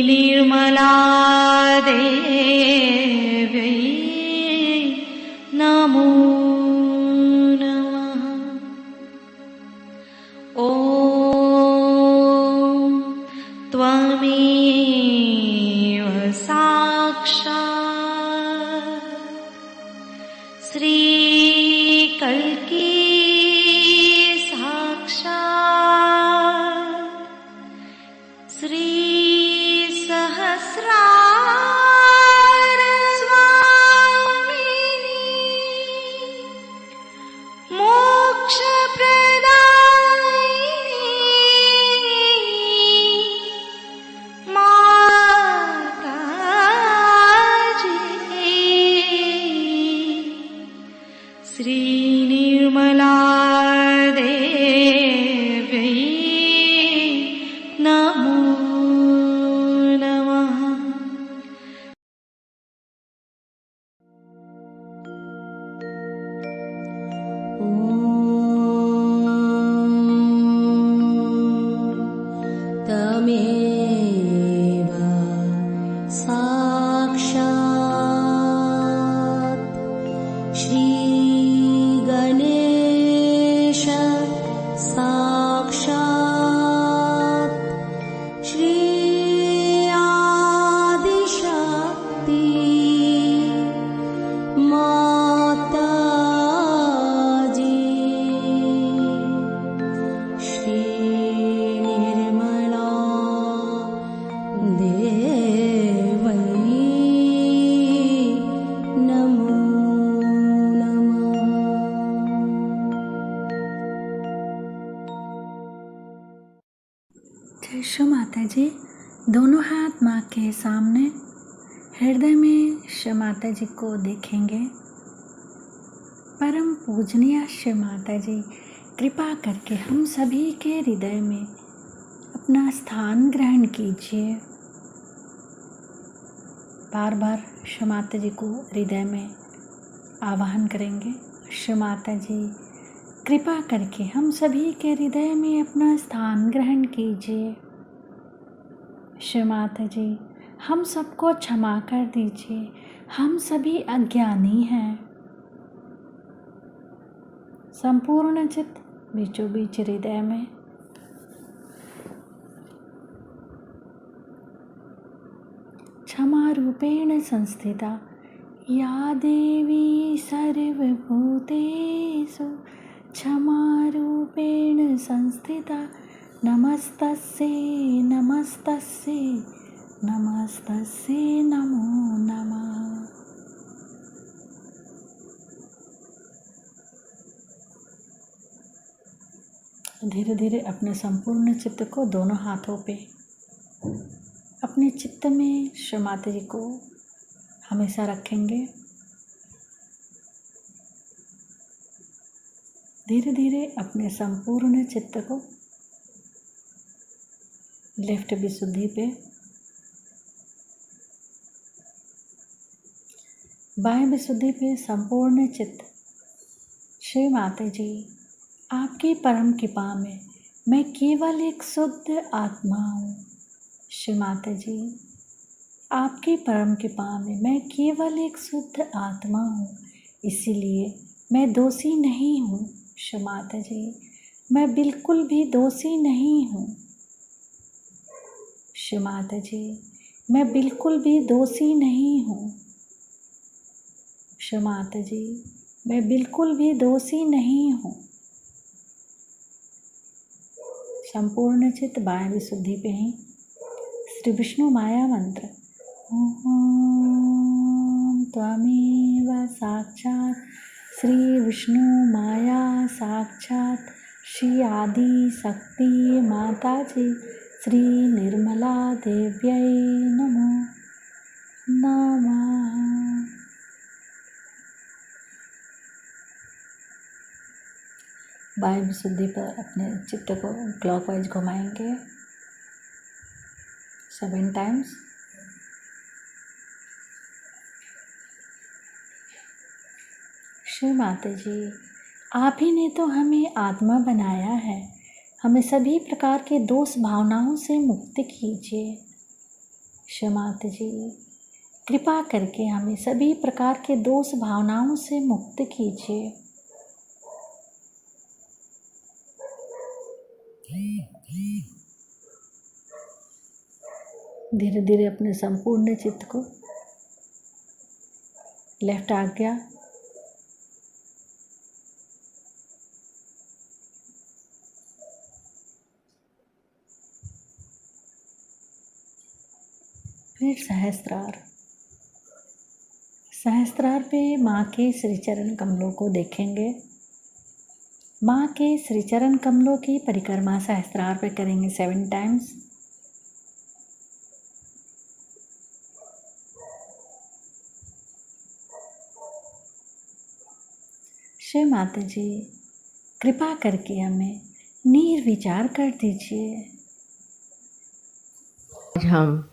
निर्मला देव्यै नमो नमः। ॐ त्वमेव साक्षात् श्रीकल्की निर्मला देव्यै नमो नमः। ॐ तमेव साक्षात् श्री गणेश साक्षात् श्री आदिशक्ति माताजी श्री निर्मला देवै नमो जय माता जी। दोनों हाथ माँ के सामने, हृदय में श्री माता जी को देखेंगे। परम पूजनीय श्री माता जी, कृपा करके हम सभी के हृदय में अपना स्थान ग्रहण कीजिए। बार बार श्री माता जी को हृदय में आवाहन करेंगे। श्री माता जी, कृपा करके हम सभी के हृदय में अपना स्थान ग्रहण कीजिए। श्री माता जी, हम सबको क्षमा कर दीजिए, हम सभी अज्ञानी हैं। संपूर्ण चित्त बीचों बीच हृदय में क्षमा रूपेण संस्थिता या देवी सर्वभूतेषु क्षमा रूपेण संस्थिता नमस्तस्यै नमस्तस्यै नमस्तस्यै नमो नमः। धीरे धीरे अपने संपूर्ण चित्त को दोनों हाथों पे अपने चित्त में श्री माता जी को हमेशा रखेंगे। धीरे धीरे अपने संपूर्ण चित्त को लेफ्ट विशुद्धि पे, बाएं विशुद्धि पे संपूर्ण चित्त। श्री माता जी, आपकी परम कृपा में मैं केवल एक शुद्ध आत्मा हूँ। श्री माता जी, आपकी परम कृपा में मैं केवल एक शुद्ध आत्मा हूँ, इसीलिए मैं दोषी नहीं हूँ। श्री माता जी, मैं बिल्कुल भी दोषी नहीं हूँ। श्री माता जी, मैं बिल्कुल भी दोषी नहीं हूँ। श्री माता जी, मैं बिल्कुल भी दोषी नहीं हूँ। संपूर्ण चित्त बाएं विशुद्धि पे ही श्री विष्णु माया मंत्र ओम त्वमेव साक्षात् श्री विष्णु माया साक्षात् श्री आदि शक्ति माता जी श्री निर्मला देव्यै नमो नमः। बाएं विशुद्धि पर अपने चित्त को क्लॉकवाइज घुमाएंगे 7 टाइम्स। श्री माता जी, आप ही ने तो हमें आत्मा बनाया है, हमें सभी प्रकार के दोष भावनाओं से मुक्त कीजिए। क्षमात जी, कृपा करके हमें सभी प्रकार के दोष भावनाओं से मुक्त कीजिए। धीरे धीरे अपने संपूर्ण चित्त को लेफ्ट आज्ञा फिर सहस्त्रार। सहस्त्रार पे माँ के श्री चरण कमलों को देखेंगे। माँ के श्री चरण कमलों की परिक्रमा सहस्त्रार पे करेंगे 7 टाइम्स। श्री माता जी, कृपा करके हमें निर्विचार कर दीजिए। आज हम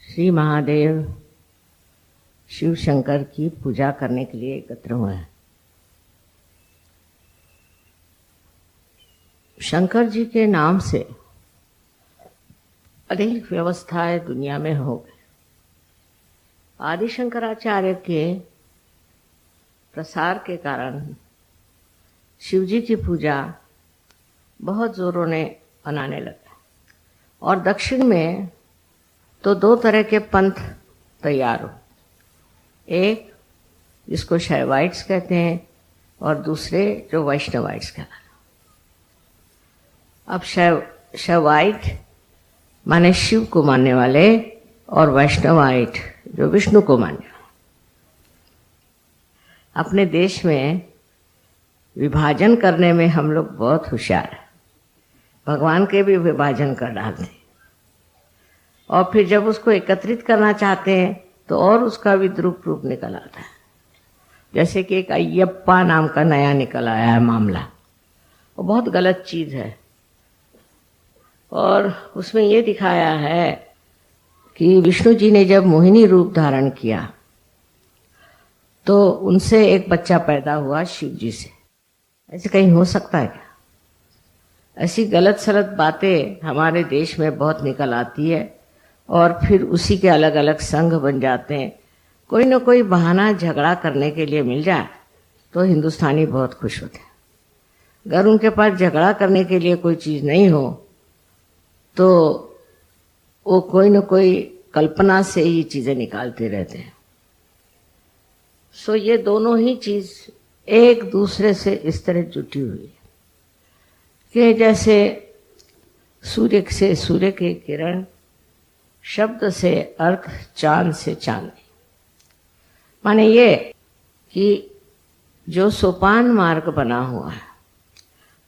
श्री महादेव शिव शंकर की पूजा करने के लिए एकत्र हुए हैं। शंकर जी के नाम से अनेक व्यवस्थाएं दुनिया में हो गई। आदि शंकराचार्य के प्रसार के कारण शिव जी की पूजा बहुत जोरों ने मनाने लगे और दक्षिण में तो 2 तरह के पंथ तैयार हो। एक जिसको शैवाइट्स कहते हैं और दूसरे जो वैष्णवाइट्स कहते हैं। अब शैवाइट माने शिव को मानने वाले और वैष्णवाइट जो विष्णु को मानने वाले। अपने देश में विभाजन करने में हम लोग बहुत होशियार हैं। भगवान के भी विभाजन कर डालते हैं और फिर जब उसको एकत्रित करना चाहते हैं तो और उसका विद्रूप रूप निकल आता है। जैसे कि एक अय्यप्पा नाम का नया निकल आया है मामला, वो बहुत गलत चीज है। और उसमें ये दिखाया है कि विष्णु जी ने जब मोहिनी रूप धारण किया तो उनसे एक बच्चा पैदा हुआ शिव जी से। ऐसे कहीं हो सकता है क्या? ऐसी गलत सलत बातें हमारे देश में बहुत निकल आती है और फिर उसी के अलग अलग संघ बन जाते हैं। कोई ना कोई बहाना झगड़ा करने के लिए मिल जाए तो हिंदुस्तानी बहुत खुश होते हैं। अगर उनके पास झगड़ा करने के लिए कोई चीज़ नहीं हो तो वो कोई ना कोई कल्पना से ही चीज़ें निकालते रहते हैं। सो ये दोनों ही चीज़ एक दूसरे से इस तरह जुटी हुई है कि जैसे सूर्य से सूर्य के किरण, शब्द से अर्थ, चांद से चांदनी। माने ये कि जो सोपान मार्ग बना हुआ है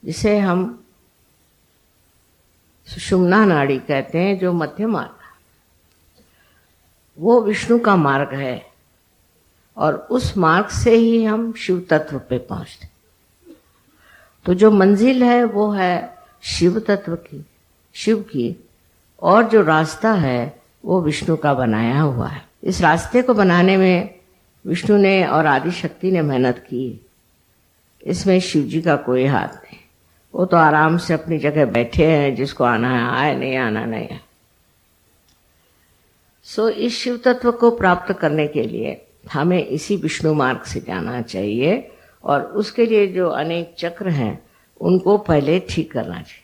जिसे हम सुषुम्ना नाड़ी कहते हैं, जो मध्य मार्ग, वो विष्णु का मार्ग है और उस मार्ग से ही हम शिव तत्व पे पहुंचते। तो जो मंजिल है वो है शिव तत्व की, शिव की, और जो रास्ता है वो विष्णु का बनाया हुआ है। इस रास्ते को बनाने में विष्णु ने और आदि शक्ति ने मेहनत की। इसमें शिव जी का कोई हाथ नहीं। वो तो आराम से अपनी जगह बैठे हैं, जिसको आना है आए, नहीं आना नहीं है। सो इस शिव तत्व को प्राप्त करने के लिए हमें इसी विष्णु मार्ग से जाना चाहिए और उसके लिए जो अनेक चक्र हैं उनको पहले ठीक करना चाहिए।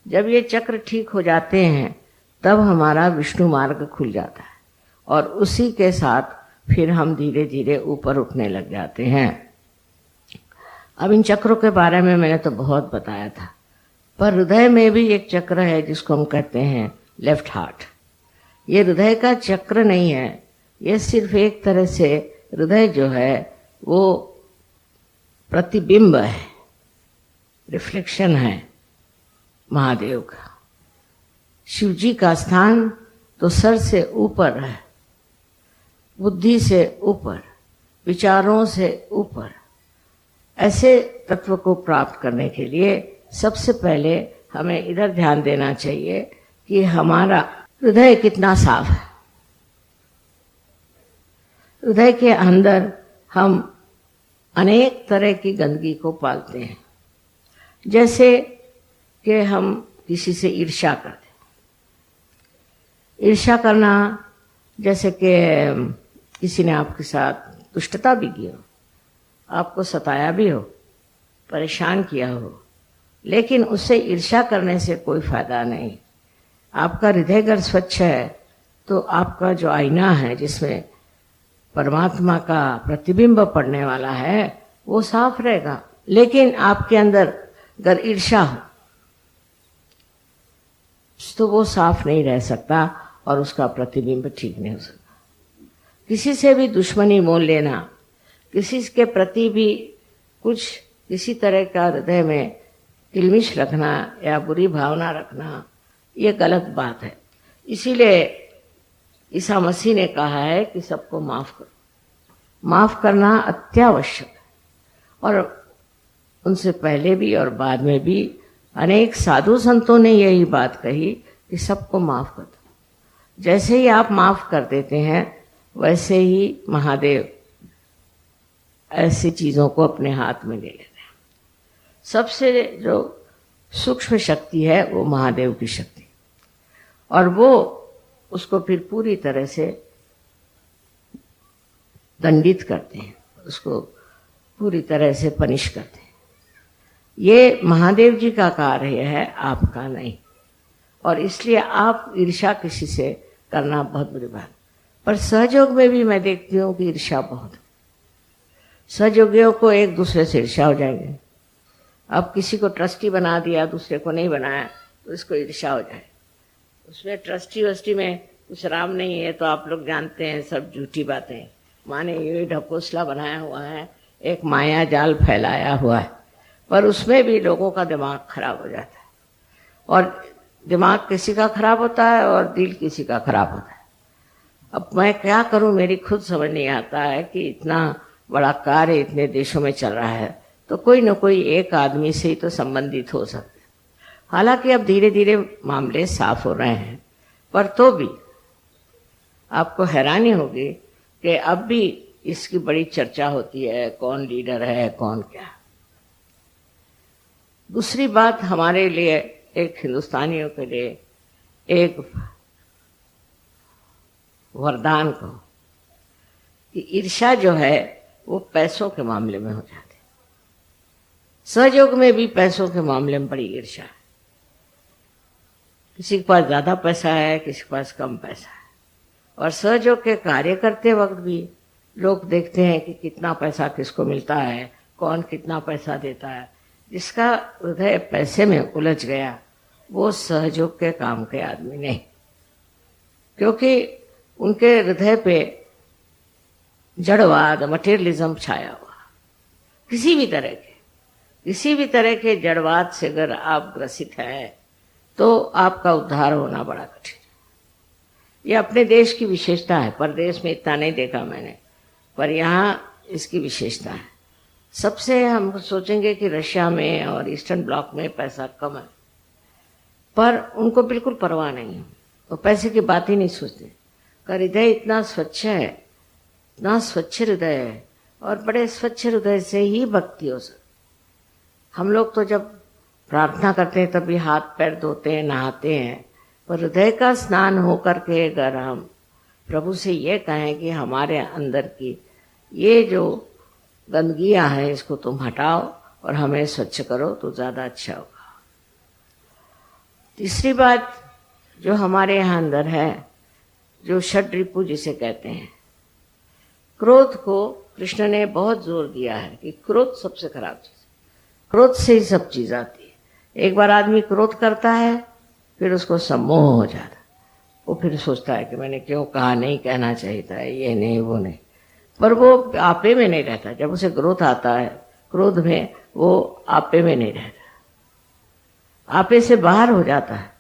जब ये चक्र ठीक हो जाते हैं तब हमारा विष्णु मार्ग खुल जाता है और उसी के साथ फिर हम धीरे धीरे ऊपर उठने लग जाते हैं। अब इन चक्रों के बारे में मैंने तो बहुत बताया था, पर हृदय में भी एक चक्र है जिसको हम कहते हैं लेफ्ट हार्ट। ये हृदय का चक्र नहीं है, ये सिर्फ एक तरह से हृदय जो है वो प्रतिबिंब है, रिफ्लेक्शन है महादेव का। शिव जी का स्थान तो सर से ऊपर है, बुद्धि से ऊपर, विचारों से ऊपर। ऐसे तत्व को प्राप्त करने के लिए सबसे पहले हमें इधर ध्यान देना चाहिए कि हमारा हृदय कितना साफ है। हृदय के अंदर हम अनेक तरह की गंदगी को पालते हैं। जैसे कि हम किसी से ईर्ष्या करते हैं, ईर्ष्या करना जैसे कि किसी ने आपके साथ दुष्टता भी की हो, आपको सताया भी हो, परेशान किया हो, लेकिन उससे ईर्ष्या करने से कोई फायदा नहीं। आपका हृदय अगर स्वच्छ है तो आपका जो आईना है जिसमें परमात्मा का प्रतिबिंब पड़ने वाला है वो साफ रहेगा। लेकिन आपके अंदर अगर ईर्ष्या हो तो वो साफ नहीं रह सकता और उसका प्रतिबिंब ठीक नहीं हो सकता। किसी से भी दुश्मनी मोल लेना, किसी के प्रति भी कुछ किसी तरह का हृदय में तिलमिश रखना या बुरी भावना रखना, ये गलत बात है। इसीलिए ईसा मसीह ने कहा है कि सबको माफ करो। माफ करना अत्यावश्यक है। और उनसे पहले भी और बाद में भी अनेक साधु संतों ने यही बात कही कि सबको माफ कर दो। जैसे ही आप माफ कर देते हैं वैसे ही महादेव ऐसी चीजों को अपने हाथ में ले लेते हैं। सबसे जो सूक्ष्म शक्ति है वो महादेव की शक्ति, और वो उसको फिर पूरी तरह से दंडित करते हैं, उसको पूरी तरह से पनिश करते हैं। ये महादेव जी का कार्य है, आपका नहीं। और इसलिए आप ईर्ष्या किसी से करना बहुत बुरी बात। पर सहयोग में भी मैं देखती हूँ कि ईर्ष्या बहुत, सहयोगियों को एक दूसरे से ईर्ष्या हो जाएंगे। अब किसी को ट्रस्टी बना दिया, दूसरे को नहीं बनाया, तो इसको ईर्ष्या हो जाए। उसमें ट्रस्टी वस्टी में कुछ राम नहीं है, तो आप लोग जानते हैं सब झूठी बातें। माने ये ढकोसला बनाया हुआ है, एक माया जाल फैलाया हुआ है, पर उसमें भी लोगों का दिमाग खराब हो जाता है। और दिमाग किसी का खराब होता है और दिल किसी का खराब होता है। अब मैं क्या करूं, मेरी खुद समझ नहीं आता है कि इतना बड़ा कार्य इतने देशों में चल रहा है, तो कोई न कोई एक आदमी से ही तो संबंधित हो सकते हैं। हालांकि अब धीरे धीरे मामले साफ हो रहे हैं, पर तो भी आपको हैरानी होगी कि अब भी इसकी बड़ी चर्चा होती है, कौन लीडर है, कौन क्या। दूसरी बात, हमारे लिए एक हिंदुस्तानियों के लिए एक वरदान को कि ईर्ष्या जो है वो पैसों के मामले में हो जाती है। सहयोग में भी पैसों के मामले में बड़ी ईर्ष्या है। किसी के पास ज्यादा पैसा है, किसी के पास कम पैसा है। और सहयोग के कार्य करते वक्त भी लोग देखते हैं कि कितना पैसा किसको मिलता है, कौन कितना पैसा देता है। जिसका हृदय पैसे में उलझ गया वो सहयोग के काम के आदमी नहीं, क्योंकि उनके हृदय पे जड़वाद, मटेरियलिज्म छाया हुआ। किसी भी तरह के जड़वाद से अगर आप ग्रसित हैं तो आपका उद्धार होना बड़ा कठिन है। ये अपने देश की विशेषता है, परदेश में इतना नहीं देखा मैंने, पर यहाँ इसकी विशेषता है। सबसे हम सोचेंगे कि रशिया में और ईस्टर्न ब्लॉक में पैसा कम है, पर उनको बिल्कुल परवाह नहीं है, वो पैसे की बात ही नहीं सोचते। का हृदय इतना स्वच्छ है, इतना स्वच्छ हृदय है, और बड़े स्वच्छ हृदय से ही भक्ति हो सकती। हम लोग तो जब प्रार्थना करते हैं तभी हाथ पैर धोते हैं, नहाते हैं, पर हृदय का स्नान होकर के अगर हम प्रभु से ये कहें कि हमारे अंदर की ये जो गंदगियां हैं इसको तुम हटाओ और हमें स्वच्छ करो, तो ज्यादा अच्छा होगा। तीसरी बात जो हमारे यहाँ अंदर है, जो षड्रिपु जिसे कहते हैं, क्रोध को कृष्ण ने बहुत जोर दिया है कि क्रोध सबसे खराब चीज, क्रोध से ही सब चीज आती है। एक बार आदमी क्रोध करता है फिर उसको सम्मोह हो जाता है, वो फिर सोचता है कि मैंने क्यों कहा, नहीं कहना चाहिए था, ये नहीं वो नहीं, पर वो आपे में नहीं रहता। जब उसे क्रोध आता है, क्रोध में वो आपे में नहीं रहता, आपे से बाहर हो जाता है,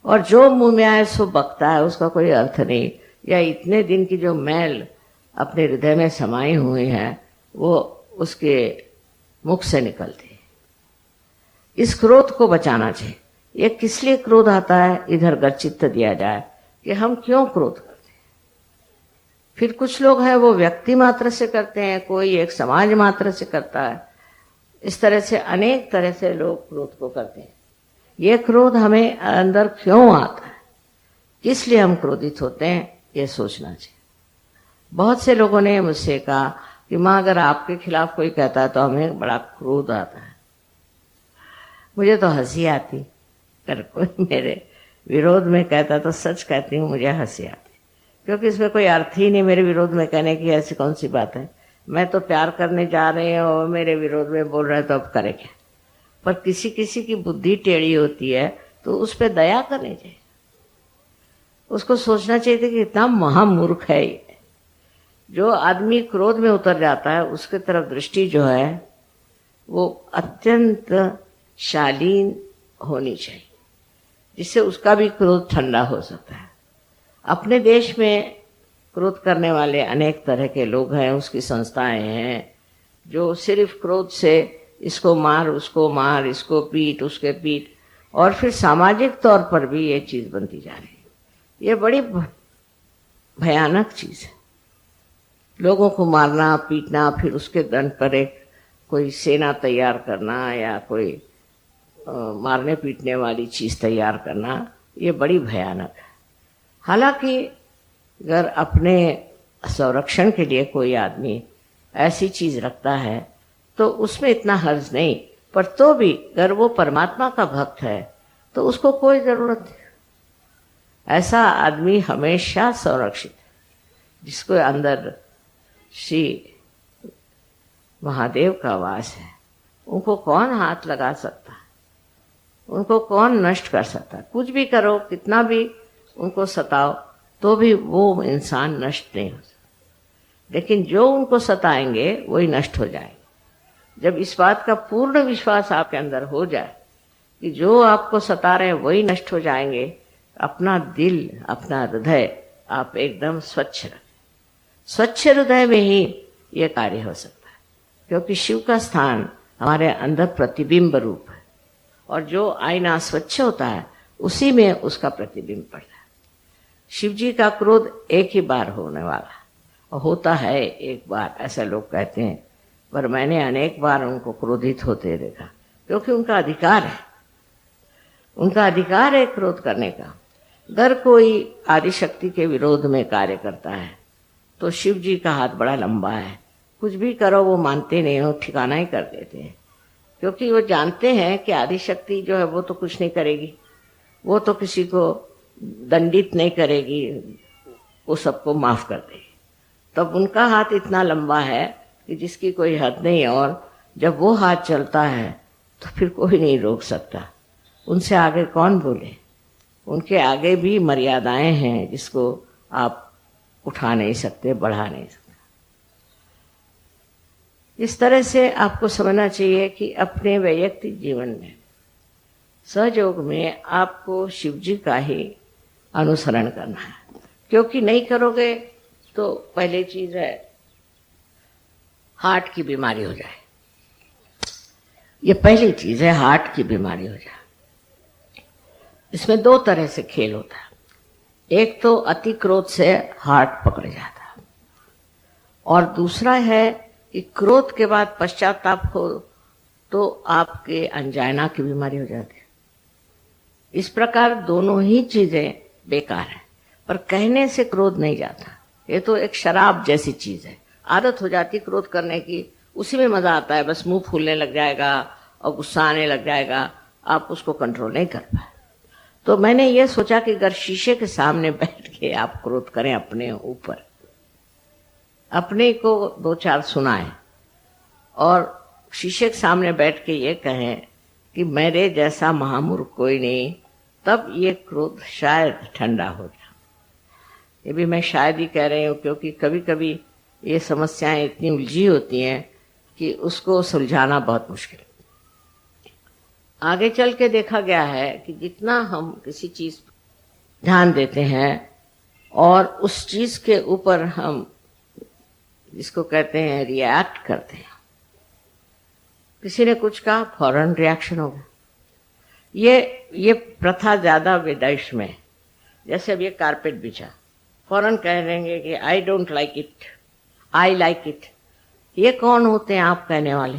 और जो मुंह में आए सो बकता है, उसका कोई अर्थ नहीं। या इतने दिन की जो मैल अपने हृदय में समाई हुई है वो उसके मुख से निकलती है। इस क्रोध को बचाना चाहिए। ये किस लिए क्रोध आता है, इधर गर चित्त दिया जाए कि हम क्यों क्रोध करते हैं। फिर कुछ लोग हैं वो व्यक्ति मात्र से करते हैं, कोई एक समाज मात्र से करता है। इस तरह से अनेक तरह से लोग क्रोध को करते हैं। ये क्रोध हमें अंदर क्यों आता है, किस लिए हम क्रोधित होते हैं, ये सोचना चाहिए। बहुत से लोगों ने मुझसे कहा कि माँ, अगर आपके खिलाफ कोई कहता है तो हमें बड़ा क्रोध आता है। मुझे तो हंसी आती, अगर कोई मेरे विरोध में कहता तो सच कहती हूँ मुझे हंसी आती, क्योंकि इसमें कोई अर्थ ही नहीं मेरे विरोध में कहने की। ऐसी कौन सी बात है, मैं तो प्यार करने जा रहे हैं और मेरे विरोध में बोल रहे हैं, तो अब करें क्या। पर किसी किसी की बुद्धि टेढ़ी होती है तो उस पर दया करनी चाहिए, उसको सोचना चाहिए कि कितना महामूर्ख है ये। जो आदमी क्रोध में उतर जाता है उसके तरफ दृष्टि जो है वो अत्यंत शालीन होनी चाहिए, जिससे उसका भी क्रोध ठंडा हो सकता है। अपने देश में क्रोध करने वाले अनेक तरह के लोग हैं, उसकी संस्थाएं हैं जो सिर्फ क्रोध से इसको मार, उसको मार, इसको पीट, उसके पीट, और फिर सामाजिक तौर पर भी ये चीज बनती जा रही है। ये बड़ी भयानक चीज है, लोगों को मारना, पीटना, फिर उसके दंड पर एक कोई सेना तैयार करना या कोई मारने पीटने वाली चीज तैयार करना, ये बड़ी भयानक है। हालांकि अगर अपने संरक्षण के लिए कोई आदमी ऐसी चीज रखता है तो उसमें इतना हर्ज नहीं, पर तो भी अगर वो परमात्मा का भक्त है तो उसको कोई जरूरत नहीं। ऐसा आदमी हमेशा संरक्षित, जिसको अंदर श्री महादेव का वास है, उनको कौन हाथ लगा सकता है, उनको कौन नष्ट कर सकता है। कुछ भी करो, कितना भी उनको सताओ, तो भी वो इंसान नष्ट नहीं हो सकता। लेकिन जो उनको सताएंगे वही नष्ट हो जाएंगे। जब इस बात का पूर्ण विश्वास आपके अंदर हो जाए कि जो आपको सता रहे हैं वही नष्ट हो जाएंगे, अपना दिल, अपना हृदय आप एकदम स्वच्छ रखें। स्वच्छ हृदय में ही ये कार्य हो सकता है, क्योंकि शिव का स्थान हमारे अंदर प्रतिबिंब रूप है, और जो आईना स्वच्छ होता है उसी में उसका प्रतिबिंब पड़ता है। शिव जी का क्रोध एक ही बार होने वाला, और होता है एक बार, ऐसा लोग कहते हैं, पर मैंने अनेक बार उनको क्रोधित होते देखा, क्योंकि उनका अधिकार है, उनका अधिकार है क्रोध करने का। अगर कोई आदिशक्ति के विरोध में कार्य करता है तो शिव जी का हाथ बड़ा लंबा है, कुछ भी करो वो मानते नहीं हो, ठिकाना ही कर देते हैं, क्योंकि वो जानते हैं कि आदिशक्ति जो है वो तो कुछ नहीं करेगी, वो तो किसी को दंडित नहीं करेगी, वो सबको माफ कर देगी। तब उनका हाथ इतना लंबा है कि जिसकी कोई हद नहीं, और जब वो हाथ चलता है तो फिर कोई नहीं रोक सकता। उनसे आगे कौन बोले, उनके आगे भी मर्यादाएं हैं जिसको आप उठा नहीं सकते, बढ़ा नहीं सकते। इस तरह से आपको समझना चाहिए कि अपने वैयक्तिक जीवन में सहयोग में आपको शिव जी का ही अनुसरण करना है, क्योंकि नहीं करोगे तो पहली चीज है हार्ट की बीमारी हो जाए। ये पहली चीज है, हार्ट की बीमारी हो जाए। इसमें दो तरह से खेल होता है, एक तो अति क्रोध से हार्ट पकड़ जाता है, और दूसरा है कि क्रोध के बाद पश्चाताप हो तो आपके अंजाइना की बीमारी हो जाती है। इस प्रकार दोनों ही चीजें बेकार है, पर कहने से क्रोध नहीं जाता। ये तो एक शराब जैसी चीज है, आदत हो जाती क्रोध करने की, उसी में मजा आता है, बस मुंह फूलने लग जाएगा और गुस्सा आने लग जाएगा, आप उसको कंट्रोल नहीं कर पाए। तो मैंने ये सोचा कि अगर शीशे के सामने बैठ के आप क्रोध करें अपने ऊपर, अपने को दो चार सुनाएं और शीशे के सामने बैठ के ये कहें कि मेरे जैसा महामूर्ख कोई नहीं, तब ये क्रोध शायद ठंडा हो जाए। ये भी मैं शायद ही कह रही हूँ, क्योंकि कभी कभी ये समस्याएं इतनी उलझी होती हैं कि उसको सुलझाना बहुत मुश्किल है। आगे चल के देखा गया है कि जितना हम किसी चीज ध्यान देते हैं और उस चीज के ऊपर हम जिसको कहते हैं रिएक्ट करते हैं, किसी ने कुछ कहा फौरन रिएक्शन होगा। ये प्रथा ज्यादा विदेश में, जैसे अब ये कारपेट बिछा, फौरन कह देंगे कि आई don't like it, I like it. ये कौन होते हैं आप कहने वाले?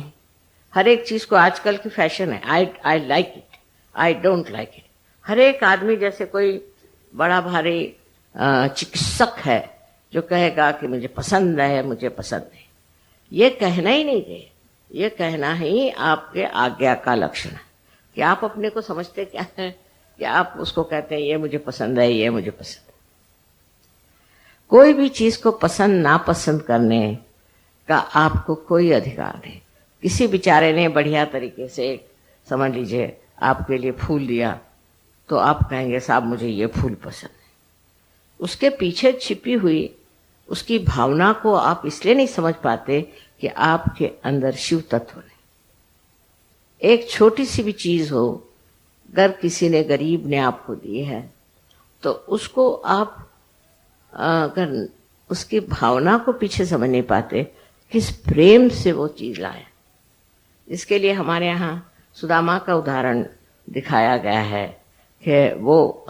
हर एक चीज को आजकल की फैशन है, I like it, I don't like it. हर एक आदमी जैसे कोई बड़ा भारी चिकित्सक है जो कहेगा कि मुझे पसंद है, मुझे पसंद है। ये कहना ही नहीं चाहिए। ये कहना ही आपके आज्ञा का लक्षण है कि आप अपने को समझते क्या है कि आप उसको कहते हैं ये मुझे पसंद है, ये मुझे पसंद है। कोई भी चीज को पसंद नापसंद करने का आपको कोई अधिकार नहीं। किसी बेचारे ने बढ़िया तरीके से, समझ लीजिए, आपके लिए फूल दिया तो आप कहेंगे साहब मुझे ये फूल पसंद है। उसके पीछे छिपी हुई उसकी भावना को आप इसलिए नहीं समझ पाते कि आपके अंदर शिव तत्व नहीं। एक छोटी सी भी चीज हो, अगर किसी ने गरीब ने आपको दी है तो उसको आप अगर उसकी भावना को पीछे समझ नहीं पाते, किस प्रेम से वो चीज लाए। इसके लिए हमारे यहाँ सुदामा का उदाहरण दिखाया गया है कि वो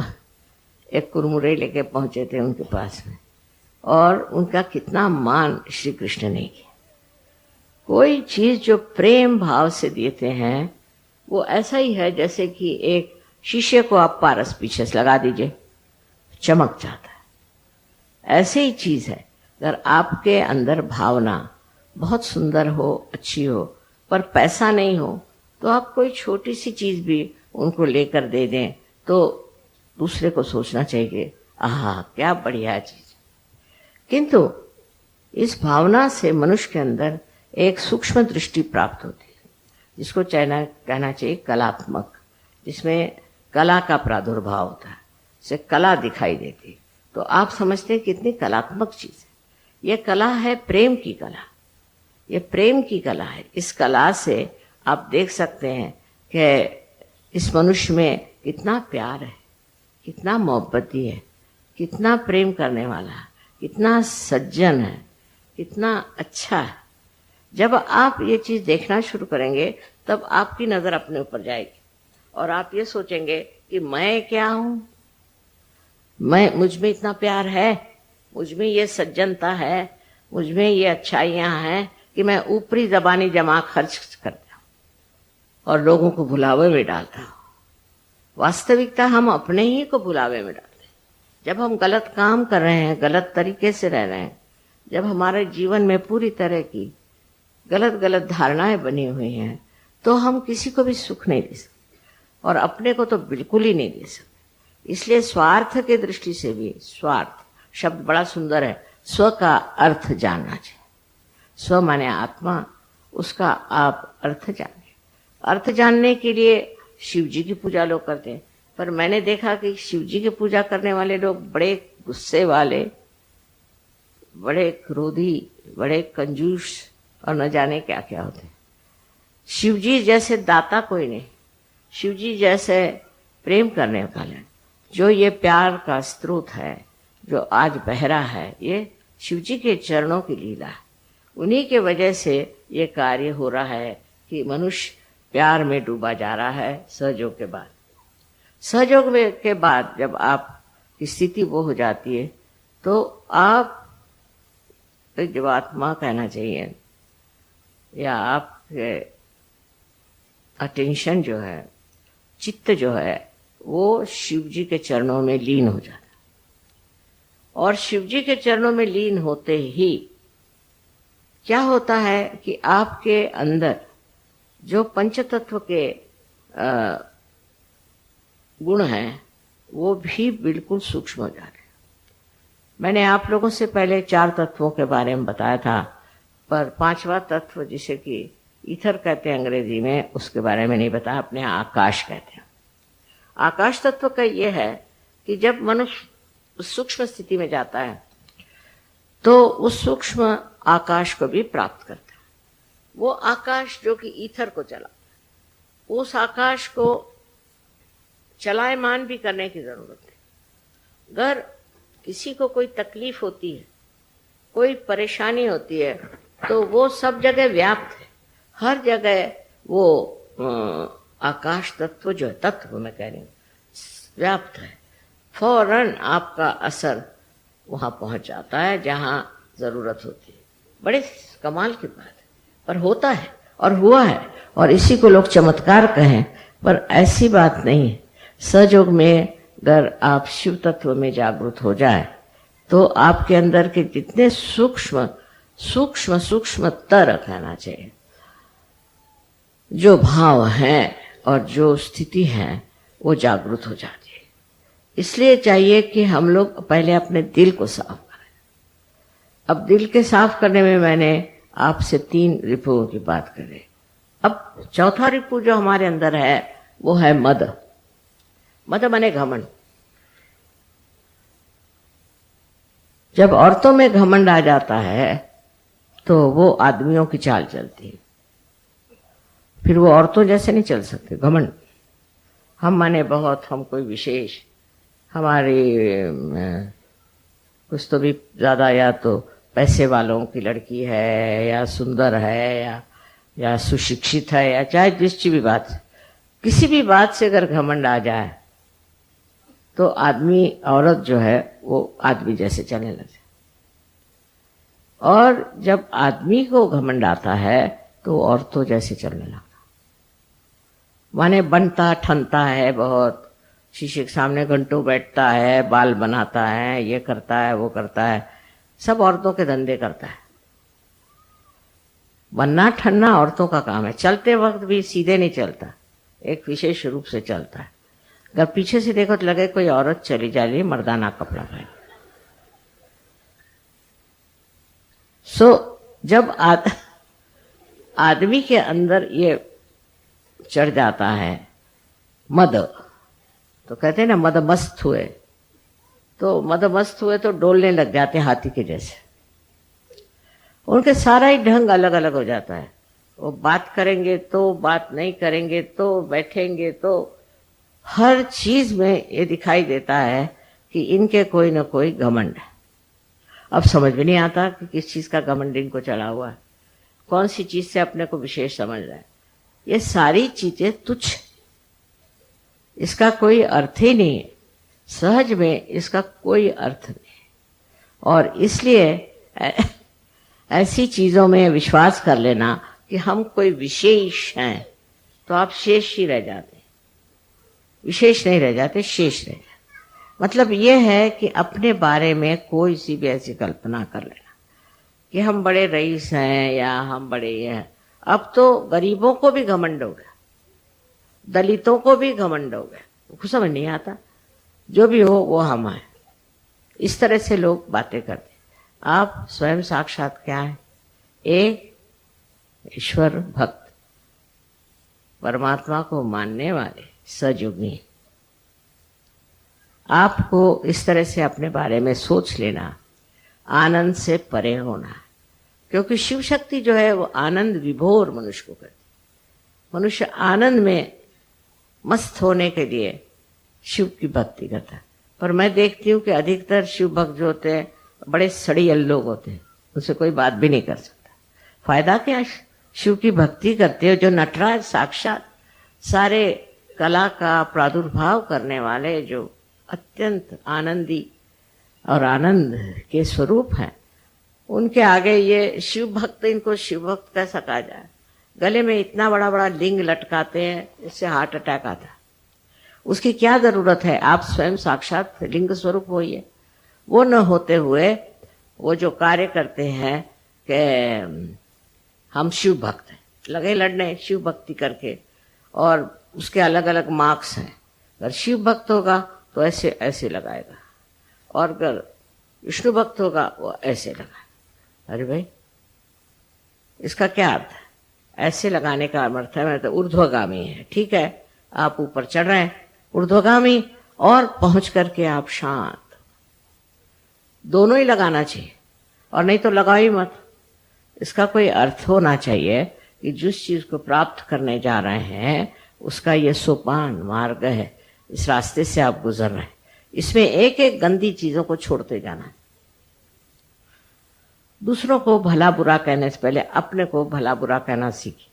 एक कुरमुरे लेके पहुंचे थे उनके पास में, और उनका कितना मान श्री कृष्ण ने किया। कोई चीज जो प्रेम भाव से देते हैं वो ऐसा ही है जैसे कि एक शीशे को आप पारस पीछे से लगा दीजिए, चमक जाता है। ऐसे ही चीज है, अगर आपके अंदर भावना बहुत सुंदर हो, अच्छी हो, पर पैसा नहीं हो, तो आप कोई छोटी सी चीज भी उनको लेकर दे दें तो दूसरे को सोचना चाहिए आहा क्या बढ़िया चीज। किंतु इस भावना से मनुष्य के अंदर एक सूक्ष्म दृष्टि प्राप्त होती है, जिसको कहना चाहिए कलात्मक, जिसमें कला का प्रादुर्भाव होता है, से कला दिखाई देती है। तो आप समझते हैं कितनी कलात्मक चीज है। ये कला है प्रेम की कला, ये प्रेम की कला है। इस कला से आप देख सकते हैं कि इस मनुष्य में कितना प्यार है, कितना मोहब्बती है, कितना प्रेम करने वाला है, कितना सज्जन है, कितना अच्छा है। जब आप ये चीज देखना शुरू करेंगे तब आपकी नजर अपने ऊपर जाएगी और आप ये सोचेंगे कि मैं क्या हूं, मुझ में इतना प्यार है, मुझ में ये सज्जनता है, मुझ में ये अच्छाइयां हैं कि मैं ऊपरी जबानी जमा खर्च करता हूं और लोगों को भुलावे में डालता हूं। वास्तविकता हम अपने ही को भुलावे में डालते हैं। जब हम गलत काम कर रहे हैं, गलत तरीके से रह रहे हैं, जब हमारे जीवन में पूरी तरह की गलत गलत धारणाएं बनी हुई हैं, तो हम किसी को भी सुख नहीं दे सकते और अपने को तो बिल्कुल ही नहीं दे सकते। इसलिए स्वार्थ की दृष्टि से भी, स्वार्थ शब्द बड़ा सुंदर है, स्व का अर्थ जानना चाहिए। स्व माने आत्मा, उसका आप अर्थ जाने। अर्थ जानने के लिए शिव जी की पूजा लोग करते हैं, पर मैंने देखा कि शिव जी की पूजा करने वाले लोग बड़े गुस्से वाले, बड़े क्रोधी, बड़े कंजूस और न जाने क्या क्या होते हैं। शिव जी जैसे दाता कोई नहीं, शिव जी जैसे प्रेम करने वाले, जो ये प्यार का स्रोत है, जो आज बह रहा है, ये शिव जी के चरणों की लीला है। उन्हीं के वजह से ये कार्य हो रहा है कि मनुष्य प्यार में डूबा जा रहा है। सहयोग के बाद, सहयोग के बाद जब आपकी स्थिति वो हो जाती है तो आप जब आत्मा कहना चाहिए या आपके अटेंशन जो है, चित्त जो है, वो शिव जी के चरणों में लीन हो जाता है। और शिव जी के चरणों में लीन होते ही क्या होता है कि आपके अंदर जो पंचतत्व के गुण हैं वो भी बिल्कुल सूक्ष्म हो जा रहे हैं। मैंने आप लोगों से पहले 4 तत्वों के बारे में बताया था, पर 5वां तत्व जिसे कि ईथर कहते हैं अंग्रेजी में, उसके बारे में नहीं बताया, अपने आकाश कहते हैं। आकाश तत्व का ये है कि जब मनुष्य सूक्ष्म स्थिति में जाता है तो उस सूक्ष्म आकाश को भी प्राप्त करता है। वो आकाश जो कि ईथर को चला, उस आकाश को चलायमान भी करने की जरूरत है। अगर किसी को कोई तकलीफ होती है, कोई परेशानी होती है, तो वो सब जगह व्याप्त है। हर जगह वो आकाश तत्व जो है, तत्व मैं कह रही हूँ, व्याप्त है। फौरन आपका असर वहां पहुंच जाता है जहां जरूरत होती है। बड़े कमाल की बात है, पर होता है और हुआ है, और इसी को लोग चमत्कार कहें, पर ऐसी बात नहीं है। सहयोग में अगर आप शिव तत्व में जागृत हो जाए तो आपके अंदर के जितने सूक्ष्मतर कहना चाहिए जो भाव हैं और जो स्थिति है वो जागृत हो जाती है। इसलिए चाहिए कि हम लोग पहले अपने दिल को साफ करें। अब दिल के साफ करने में मैंने आपसे 3 रिपुओं की बात करी। अब चौथा रिपु जो हमारे अंदर है वो है मद। मद माने घमंड। जब औरतों में घमंड आ जाता है तो वो आदमियों की चाल चलती है, फिर वो औरतों जैसे नहीं चल सकते। घमंड, हम माने बहुत, हम कोई विशेष, हमारी कुछ तो भी ज्यादा या तो पैसे वालों की लड़की है या सुंदर है या सुशिक्षित है या चाहे जिस भी बात, किसी भी बात से अगर घमंड आ जाए तो आदमी औरत जो है वो आदमी जैसे चलने लगे। और जब आदमी को घमंड आता है तो औरतों जैसे चलने लगता, माने बनता ठनता है बहुत, शीशे के सामने घंटों बैठता है, बाल बनाता है, ये करता है वो करता है, सब औरतों के धंधे करता है। बनना ठनना औरतों का काम है। चलते वक्त भी सीधे नहीं चलता, एक विशेष रूप से चलता है। अगर पीछे से देखो तो लगे कोई औरत चली जा रही है मर्दाना कपड़ा पहन। जब आदमी के अंदर ये चढ़ जाता है मद, तो कहते हैं ना मद मस्त हुए, तो मद मस्त हुए तो डोलने लग जाते हैं हाथी के जैसे। उनके सारा ही ढंग अलग अलग हो जाता है। वो बात करेंगे तो, बात नहीं करेंगे तो, बैठेंगे तो, हर चीज में ये दिखाई देता है कि इनके कोई ना कोई घमंड है। अब समझ में नहीं आता कि किस चीज का घमंड इनको चढ़ा हुआ है, कौन सी चीज से अपने को विशेष समझ रहा है। ये सारी चीजें तुच्छ, इसका कोई अर्थ ही नहीं है, सहज में इसका कोई अर्थ नहीं। और इसलिए ऐसी चीजों में विश्वास कर लेना कि हम कोई विशेष हैं तो आप शेष ही रह जाते, विशेष नहीं रह जाते, शेष रह जाते। मतलब ये है कि अपने बारे में कोई सी भी ऐसी कल्पना कर लेना कि हम बड़े रईस हैं या हम बड़े ये हैं। अब तो गरीबों को भी घमंड हो गया, दलितों को भी घमंड हो गया, कुछ समझ नहीं आता, जो भी हो वो हम हैं। इस तरह से लोग बातें करते। आप स्वयं साक्षात क्या है? एक ईश्वर भक्त, परमात्मा को मानने वाले सजुगी। आपको इस तरह से अपने बारे में सोच लेना, आनंद से परे होना, क्योंकि शिव शक्ति जो है वो आनंद विभोर मनुष्य को करती। मनुष्य आनंद में मस्त होने के लिए शिव की भक्ति करता है। पर मैं देखती हूँ कि अधिकतर शिव भक्त जो होते हैं बड़े सड़ियल लोग होते हैं, उनसे कोई बात भी नहीं कर सकता। फायदा क्या? शिव की भक्ति करते हो जो नटराज साक्षात सारे कला का प्रादुर्भाव करने वाले, जो अत्यंत आनंदी और आनंद के स्वरूप हैं, उनके आगे ये शिव भक्त, इनको शिव भक्त कैसा कहा जाए? गले में इतना बड़ा बड़ा लिंग लटकाते हैं, इससे हार्ट अटैक आता है। उसकी क्या जरूरत है? आप स्वयं साक्षात लिंग स्वरूप होइए। वो न होते हुए वो जो कार्य करते हैं कि हम शिव भक्त हैं, लगे लड़ने शिव भक्ति करके, और उसके अलग अलग मार्क्स हैं। अगर शिव भक्त होगा तो ऐसे ऐसे लगाएगा, और अगर विष्णु भक्त होगा वो ऐसे लगाएगा। अरे भाई, इसका क्या अर्थ है? ऐसे लगाने का अर्थ है मैं तो ऊर्ध्वगामी है, ठीक है, आप ऊपर चढ़ रहे हैं ऊर्ध्वगामी, और पहुंच करके आप शांत। दोनों ही लगाना चाहिए, और नहीं तो लगाओ ही मत। इसका कोई अर्थ होना चाहिए कि जिस चीज को प्राप्त करने जा रहे हैं उसका ये सोपान मार्ग है, इस रास्ते से आप गुजर रहे हैं, इसमें एक एक गंदी चीजों को छोड़ते जाना है। दूसरों को भला बुरा कहने से पहले अपने को भला बुरा कहना सीखिए।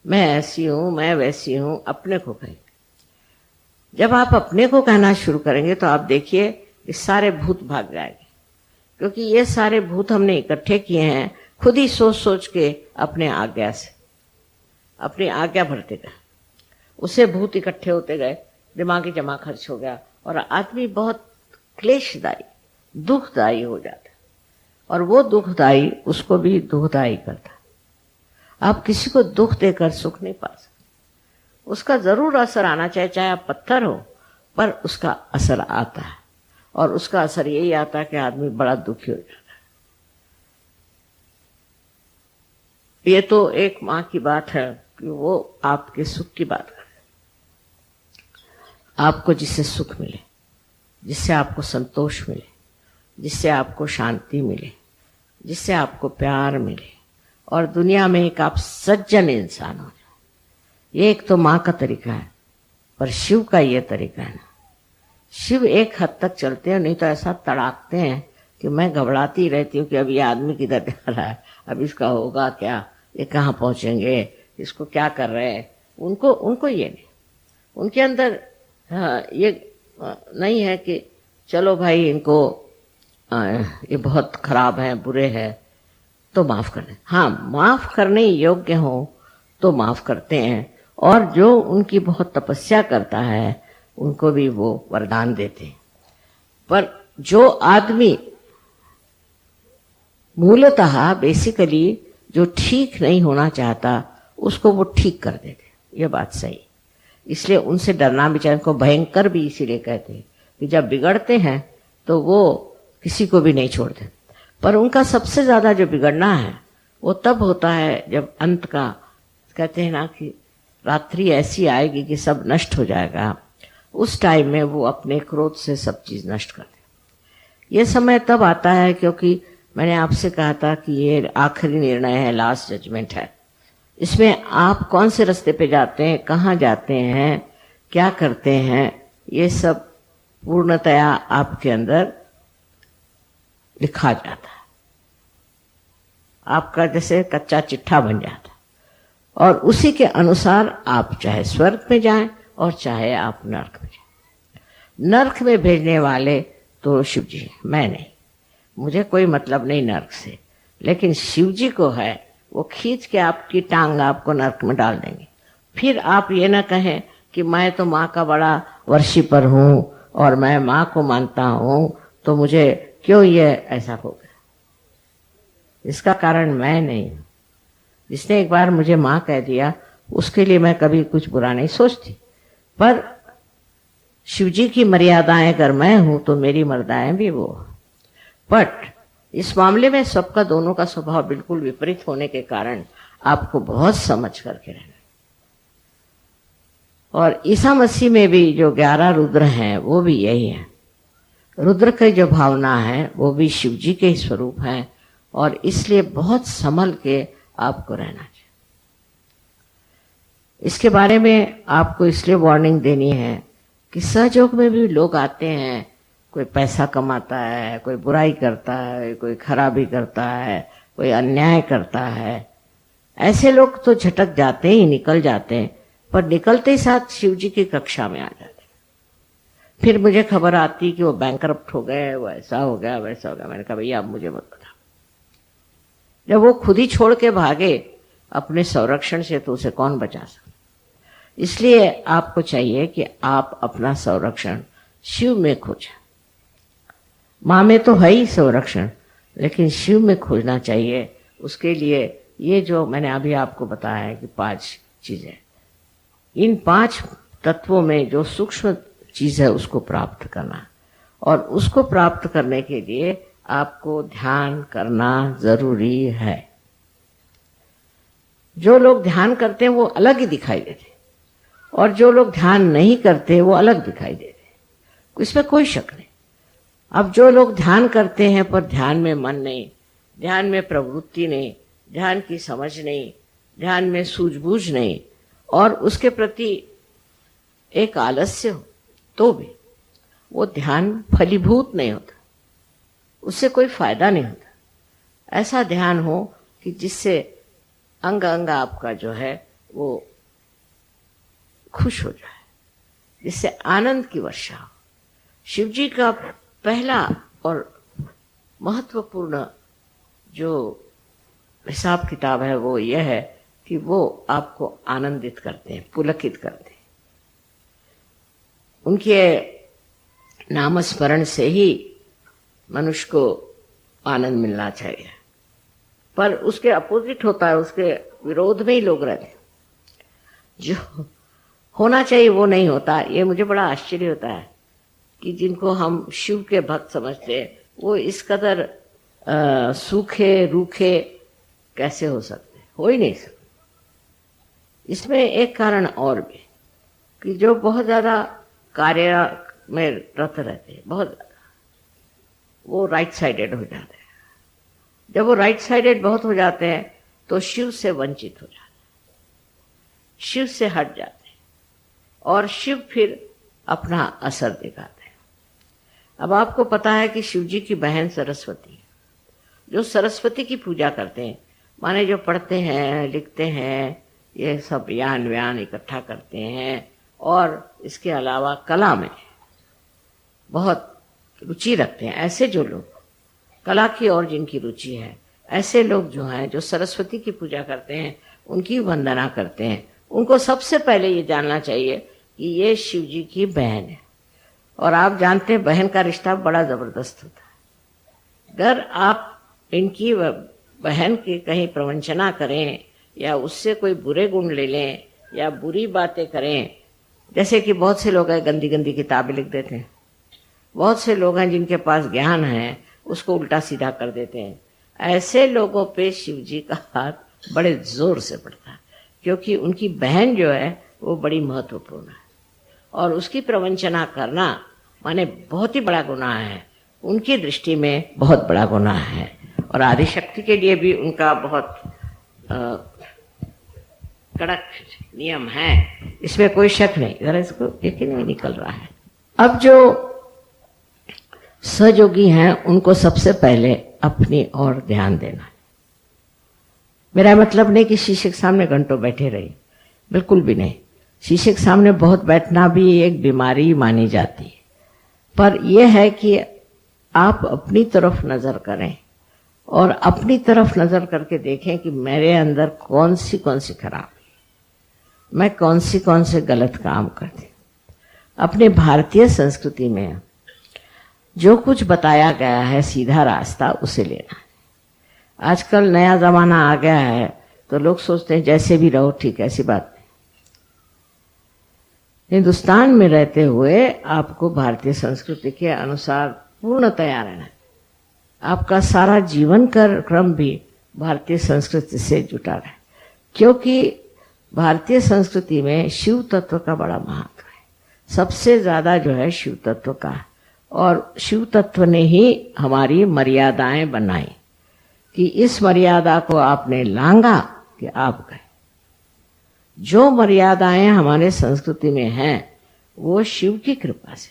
मैं ऐसी हूं, मैं वैसी हूं, अपने को कहें। जब आप अपने को कहना शुरू करेंगे तो आप देखिए ये सारे भूत भाग जाएंगे, क्योंकि ये सारे भूत हमने इकट्ठे किए हैं खुद ही सोच सोच के, अपने आज्ञा से, अपनी आज्ञा भरते गए, उससे भूत इकट्ठे होते गए। दिमागी जमा खर्च हो गया और आदमी बहुत क्लेशदायी, दुखदायी हो जाता है, और वो दुखदायी उसको भी दुखदायी करता है। आप किसी को दुख देकर सुख नहीं पा सकते। उसका जरूर असर आना चाहिए, चाहे आप पत्थर हो, पर उसका असर आता है, और उसका असर यही आता है कि आदमी बड़ा दुखी हो जाता है। ये तो एक माँ की बात है कि वो आपके सुख की बात करे, आपको जिससे सुख मिले, जिससे आपको संतोष मिले, जिससे आपको शांति मिले, जिससे आपको प्यार मिले, और दुनिया में एक आप सज्जन इंसान हो जाए। ये एक तो माँ का तरीका है, पर शिव का ये तरीका है ना, शिव एक हद तक चलते हैं, नहीं तो ऐसा तड़ाकते हैं कि मैं घबराती रहती हूँ कि अब ये आदमी किधर जा रहा है, अब इसका होगा क्या, ये कहाँ पहुंचेंगे, इसको क्या कर रहे हैं। उनको ये नहीं, उनके अंदर ये नहीं है कि चलो भाई इनको ये बहुत खराब है, बुरे हैं, तो माफ कर दें। हाँ, माफ करने योग्य हो तो माफ करते हैं, और जो उनकी बहुत तपस्या करता है उनको भी वो वरदान देते हैं। पर जो आदमी मूलतः बेसिकली जो ठीक नहीं होना चाहता, उसको वो ठीक कर देते, ये बात सही। इसलिए उनसे डरना भी चाहिए। उनको भयंकर भी इसीलिए कहते हैं कि जब बिगड़ते हैं तो वो किसी को भी नहीं छोड़ते। पर उनका सबसे ज्यादा जो बिगड़ना है वो तब होता है जब अंत का, कहते हैं ना कि रात्रि ऐसी आएगी कि सब नष्ट हो जाएगा, उस टाइम में वो अपने क्रोध से सब चीज नष्ट कर दे। ये समय तब आता है क्योंकि मैंने आपसे कहा था कि ये आखिरी निर्णय है, लास्ट जजमेंट है। इसमें आप कौन से रास्ते पे जाते हैं, कहाँ जाते हैं, क्या करते हैं, ये सब पूर्णतया आपके अंदर लिखा जाता है। आपका जैसे कच्चा चिट्ठा बन जाता है, और उसी के अनुसार आप चाहे स्वर्ग में जाएं और चाहे आप नरक में जाएं। नरक में भेजने वाले तो शिव जी हैं, मैं नहीं, मुझे कोई मतलब नहीं नरक से, लेकिन शिव जी को है, वो खींच के आपकी टांग आपको नरक में डाल देंगे। फिर आप ये ना कहें कि मैं तो माँ का बड़ा वर्शिपर हूं और मैं माँ को मानता हूं, तो मुझे क्यों ये ऐसा हो गया। इसका कारण मैं नहीं हूं। जिसने एक बार मुझे माँ कह दिया, उसके लिए मैं कभी कुछ बुरा नहीं सोचती। पर शिवजी की मर्यादाएं अगर मैं हूं तो मेरी मर्यादाएं भी वो। बट इस मामले में सबका, दोनों का स्वभाव बिल्कुल विपरीत होने के कारण आपको बहुत समझ करके रहना। और ईसा मसीह में भी जो 11 रुद्र हैं वो भी यही है। रुद्र की जो भावना है वो भी शिव जी के स्वरूप है, और इसलिए बहुत संभल के आपको रहना चाहिए। इसके बारे में आपको इसलिए वार्निंग देनी है कि सहयोग में भी लोग आते हैं, कोई पैसा कमाता है, कोई बुराई करता है, कोई खराबी करता है, कोई अन्याय करता है। ऐसे लोग तो झटक जाते ही, निकल जाते हैं, पर निकलते ही साथ शिव जी की कक्षा में आ जाते। फिर मुझे खबर आती कि वो बैंकरप्ट हो गए, वो ऐसा हो गया, वैसा हो गया। मैंने कहा भैया अब मुझे मत बताओ। जब वो खुद ही छोड़ के भागे अपने संरक्षण से, तो उसे कौन बचा सकता। इसलिए आपको चाहिए कि आप अपना संरक्षण शिव में खोजें। माँ में तो है ही संरक्षण, लेकिन शिव में खोजना चाहिए। उसके लिए ये जो मैंने अभी आपको बताया है कि 5 चीजें, इन 5 तत्वों में जो सूक्ष्म चीज है उसको प्राप्त करना, और उसको प्राप्त करने के लिए आपको ध्यान करना जरूरी है। जो लोग ध्यान करते हैं वो अलग ही दिखाई देते, और जो लोग ध्यान नहीं करते वो अलग दिखाई देते, इसमें कोई शक नहीं। अब जो लोग ध्यान करते हैं पर ध्यान में मन नहीं, ध्यान में प्रवृत्ति नहीं, ध्यान की समझ नहीं, ध्यान में सूझबूझ नहीं, और उसके प्रति एक आलस्य हो, तो भी वो ध्यान फलीभूत नहीं होता, उससे कोई फायदा नहीं होता। ऐसा ध्यान हो कि जिससे अंग अंग आपका जो है वो खुश हो जाए, जिससे आनंद की वर्षा हो। शिव जी का पहला और महत्वपूर्ण जो हिसाब किताब है वो यह है कि वो आपको आनंदित करते हैं, पुलकित करते हैं। उनके नामस्मरण से ही मनुष्य को आनंद मिलना चाहिए, पर उसके अपोजिट होता है, उसके विरोध में ही लोग रहते हैं। जो होना चाहिए वो नहीं होता। ये मुझे बड़ा आश्चर्य होता है कि जिनको हम शिव के भक्त समझते हैं वो इस कदर सूखे रूखे कैसे हो सकते, हो ही नहीं सकते। इसमें एक कारण और भी कि जो बहुत ज्यादा कार्य में रत रहते हैं, बहुत ज्यादा, वो राइट साइडेड हो जाते हैं। जब वो राइट साइडेड बहुत हो जाते हैं तो शिव से वंचित हो जाते हैं, शिव से हट जाते हैं और शिव फिर अपना असर दिखाते हैं। अब आपको पता है कि शिव जी की बहन सरस्वती है। जो सरस्वती की पूजा करते हैं, माने जो पढ़ते हैं लिखते हैं, ये सब ज्ञान व्यान इकट्ठा करते हैं और इसके अलावा कला में बहुत रुचि रखते हैं, ऐसे जो लोग कला की और जिनकी रुचि है, ऐसे लोग जो हैं जो सरस्वती की पूजा करते हैं, उनकी वंदना करते हैं, उनको सबसे पहले ये जानना चाहिए कि ये शिव जी की बहन है। और आप जानते हैं बहन का रिश्ता बड़ा जबरदस्त होता है। अगर आप इनकी बहन की कहीं प्रवंचना करें या उससे कोई बुरे गुण ले लें या बुरी बातें करें, जैसे कि बहुत से लोग हैं गंदी गंदी किताबें लिख देते हैं, बहुत से लोग हैं जिनके पास ज्ञान है उसको उल्टा सीधा कर देते हैं, ऐसे लोगों पे शिव जी का हाथ बड़े जोर से पड़ता है, क्योंकि उनकी बहन जो है वो बड़ी महत्वपूर्ण है और उसकी प्रवंचना करना माने बहुत ही बड़ा गुनाह है, उनकी दृष्टि में बहुत बड़ा गुनाह है। और आदिशक्ति के लिए भी उनका बहुत कड़क नियम है, इसमें कोई शक नहीं। जरा इसको एक ही नहीं निकल रहा है। अब जो सहयोगी हैं उनको सबसे पहले अपनी ओर ध्यान देना है। मेरा मतलब नहीं कि शीशे के सामने घंटों बैठे रहिए, बिल्कुल भी नहीं। शीशे के सामने बहुत बैठना भी एक बीमारी मानी जाती है, पर यह है कि आप अपनी तरफ नजर करें और अपनी तरफ नजर करके देखें कि मेरे अंदर कौन सी खराब, मैं कौन से गलत काम करती हूँ। अपने भारतीय संस्कृति में जो कुछ बताया गया है सीधा रास्ता उसे लेना है। आजकल नया जमाना आ गया है तो लोग सोचते हैं जैसे भी रहो ठीक है, ऐसी बात नहीं। हिंदुस्तान में रहते हुए आपको भारतीय संस्कृति के अनुसार पूर्णतया रहना है। आपका सारा जीवन का क्रम भी भारतीय संस्कृति से जुटा रहे, क्योंकि भारतीय संस्कृति में शिव तत्व का बड़ा महत्व है। सबसे ज्यादा जो है शिव तत्व का है और शिव तत्व ने ही हमारी मर्यादाएं बनाई कि इस मर्यादा को आपने लांगा कि आप गए। जो मर्यादाएं हमारे संस्कृति में हैं वो शिव की कृपा से,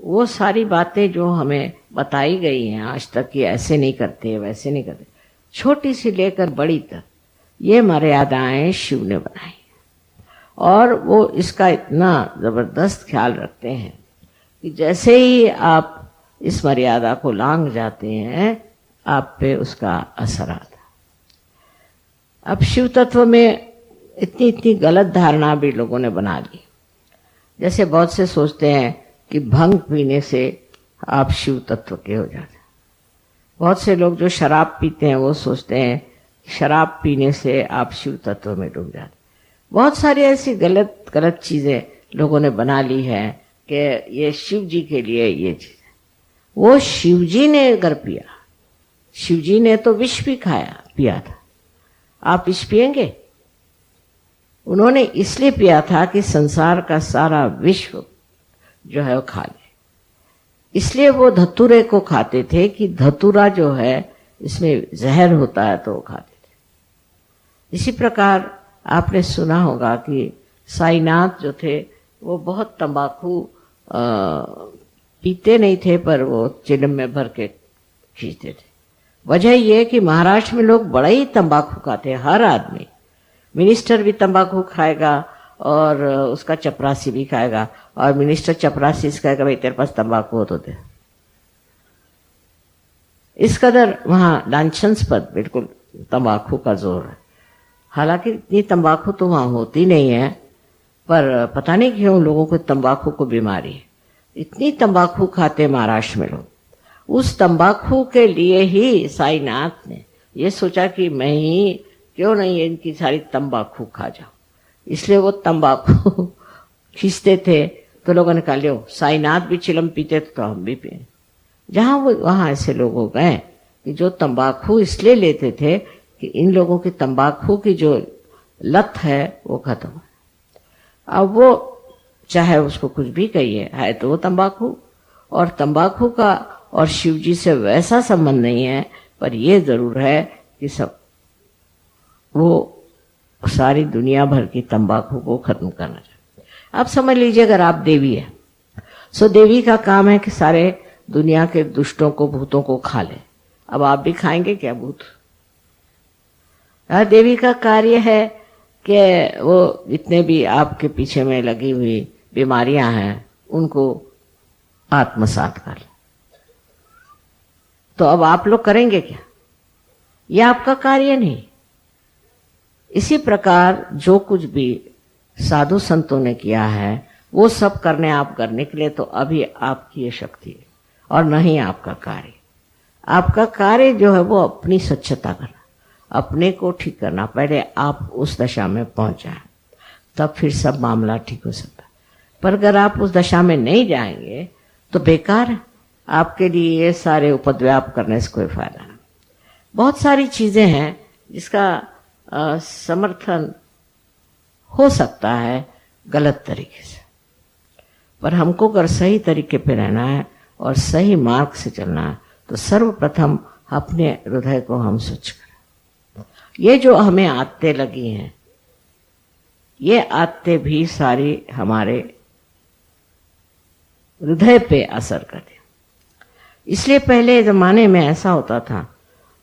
वो सारी बातें जो हमें बताई गई हैं आज तक कि ऐसे नहीं करते वैसे नहीं करते, छोटी सी लेकर बड़ी तक ये मर्यादाएं शिव ने बनाई और वो इसका इतना जबरदस्त ख्याल रखते हैं कि जैसे ही आप इस मर्यादा को लांघ जाते हैं आप पे उसका असर आता। अब शिव तत्व में इतनी गलत धारणा भी लोगों ने बना ली। जैसे बहुत से सोचते हैं कि भंग पीने से आप शिव तत्व के हो जाते हैं। बहुत से लोग जो शराब पीते हैं वो सोचते हैं शराब पीने से आप शिव तत्व में डूब जाते। बहुत सारी ऐसी गलत चीजें लोगों ने बना ली है कि ये शिव जी के लिए ये चीज है। वो शिव जी ने अगर पिया, शिव जी ने तो विष भी पिया था, आप विष पिएंगे? उन्होंने इसलिए पिया था कि संसार का सारा विश्व जो है वो खा ले, इसलिए वो धतूरे को खाते थे कि धतूरा जो है इसमें जहर होता है तो वो खाते थे। इसी प्रकार आपने सुना होगा कि साईनाथ जो थे वो बहुत तंबाकू पीते नहीं थे, पर वो चिलम में भर के खींचते थे। वजह यह कि महाराष्ट्र में लोग बड़ा ही तंबाकू खाते हैं। हर आदमी, मिनिस्टर भी तंबाकू खाएगा और उसका चपरासी भी खाएगा, और मिनिस्टर चपरासी से कहेगा भाई तेरे पास तंबाकू हो तो दे। इस कदर वहां लांछनास्पद बिल्कुल तंबाकू का जोर है। हालांकि इतनी तंबाकू तो वहां होती नहीं है, पर पता नहीं क्यों लोगों को तंबाकू को बीमारी है। इतनी तंबाकू खाते महाराष्ट्र में लोग। उस तंबाकू के लिए ही साईनाथ ने ये सोचा कि मैं ही क्यों नहीं इनकी सारी तंबाकू खा जाऊं। इसलिए वो तंबाकू खींचते थे तो लोगों ने कहा लो साईनाथ भी चिलम पीते तो हम भी पिए। जहां वो वहां ऐसे लोग हो गए कि जो तंबाकू इसलिए लेते थे कि इन लोगों की तंबाकू की जो लत है वो खत्म। अब वो चाहे उसको कुछ भी कहिए, है तो वो तंबाकू, और तंबाकू का और शिव जी से वैसा संबंध नहीं है, पर ये जरूर है कि सब वो सारी दुनिया भर की तंबाकू को खत्म करना चाहते। अब समझ लीजिए अगर आप देवी है, सो देवी का काम है कि सारे दुनिया के दुष्टों को, भूतों को खा ले। अब आप भी खाएंगे क्या भूत? देवी का कार्य है कि वो जितने भी आपके पीछे में लगी हुई बीमारियां हैं उनको आत्मसात कर ले। तो अब आप लोग करेंगे क्या? यह आपका कार्य नहीं। इसी प्रकार जो कुछ भी साधु संतों ने किया है वो सब करने के लिए तो अभी आपकी ये शक्ति है और नहीं आपका कार्य। आपका कार्य जो है वो अपनी स्वच्छता करना, अपने को ठीक करना। पहले आप उस दशा में पहुंच जाए, तब फिर सब मामला ठीक हो सकता है। पर अगर आप उस दशा में नहीं जाएंगे तो बेकार है। आपके लिए ये सारे उपद्व्याप करने से कोई फायदा नहीं। बहुत सारी चीजें हैं जिसका समर्थन हो सकता है गलत तरीके से, पर हमको अगर सही तरीके पे रहना है और सही मार्ग से चलना है तो सर्वप्रथम अपने हृदय को हम स्वच्छ करें। ये जो हमें आदतें लगी हैं, ये आदतें भी सारी हमारे हृदय पे असर करती। इसलिए पहले जमाने में ऐसा होता था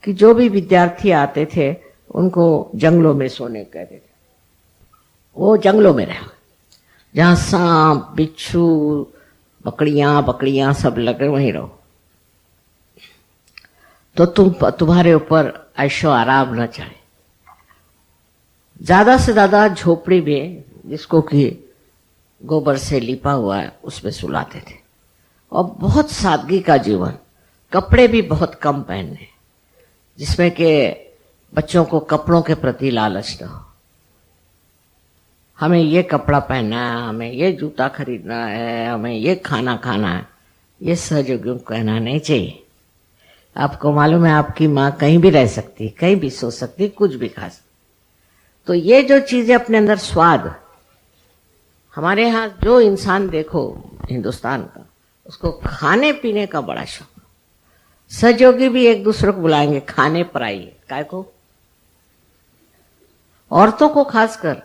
कि जो भी विद्यार्थी आते थे उनको जंगलों में सोने कहते थे। वो जंगलों में रहे जहां सांप, बिच्छू, बकरियां सब लगे, वहीं रहो तो तुम्हारे ऊपर ऐशो आराम न चढ़े। ज्यादा से ज्यादा झोपड़ी में, जिसको कि गोबर से लिपा हुआ है, उसमें सुलाते थे। और बहुत सादगी का जीवन, कपड़े भी बहुत कम पहनने, जिसमें कि बच्चों को कपड़ों के प्रति लालच न हो। हमें ये कपड़ा पहनना है, हमें ये जूता खरीदना है, हमें ये खाना खाना है, ये सहयोगियों को कहना नहीं चाहिए। आपको मालूम है आपकी माँ कहीं भी रह सकती, कहीं भी सो सकती, कुछ भी खा सकती। तो ये जो चीजें अपने अंदर स्वाद, हमारे यहाँ जो इंसान देखो हिंदुस्तान का, उसको खाने पीने का बड़ा शौक। सहयोगी भी एक दूसरे को बुलाएंगे खाने पर आइए, काय को, औरतों को खासकर,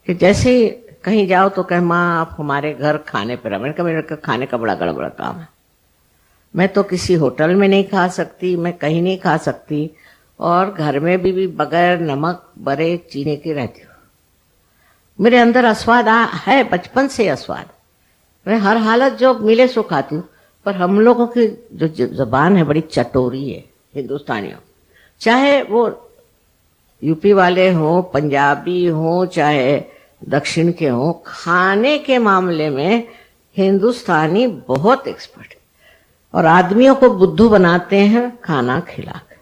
कि जैसे ही कहीं जाओ तो कहे माँ आप हमारे घर खाने पर। मैंने कहा मेरे खाने का बड़ा गड़बड़ा काम है, मैं तो किसी होटल में नहीं खा सकती, मैं कहीं नहीं खा सकती, और घर में भी बगैर नमक बरे चीनी की रहती हूँ। मेरे अंदर अस्वाद है, बचपन से अस्वाद। मैं हर हालत जो मिले सो खाती हूँ। पर हम लोगों की जो जबान है बड़ी चटोरी है, हिंदुस्तानियों, चाहे वो यूपी वाले हों, पंजाबी हों, चाहे दक्षिण के हों, खाने के मामले में हिंदुस्तानी बहुत एक्सपर्ट है और आदमियों को बुद्धू बनाते हैं खाना खिलाकर।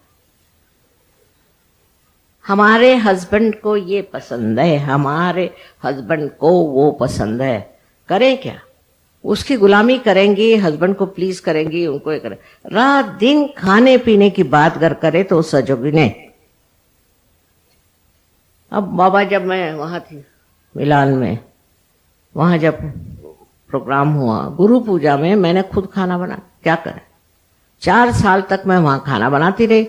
हमारे हस्बैंड को ये पसंद है, हमारे हस्बैंड को वो पसंद है, करें क्या? उसकी गुलामी करेंगी, हस्बैंड को प्लीज करेंगी, उनको ये करें। रात दिन खाने पीने की बात अगर करे तो सजोगी ने। अब बाबा जब मैं वहां थी मिलान में, वहां जब प्रोग्राम हुआ गुरु पूजा में, मैंने खुद खाना बना, क्या करें 4 साल तक मैं वहां खाना बनाती रही,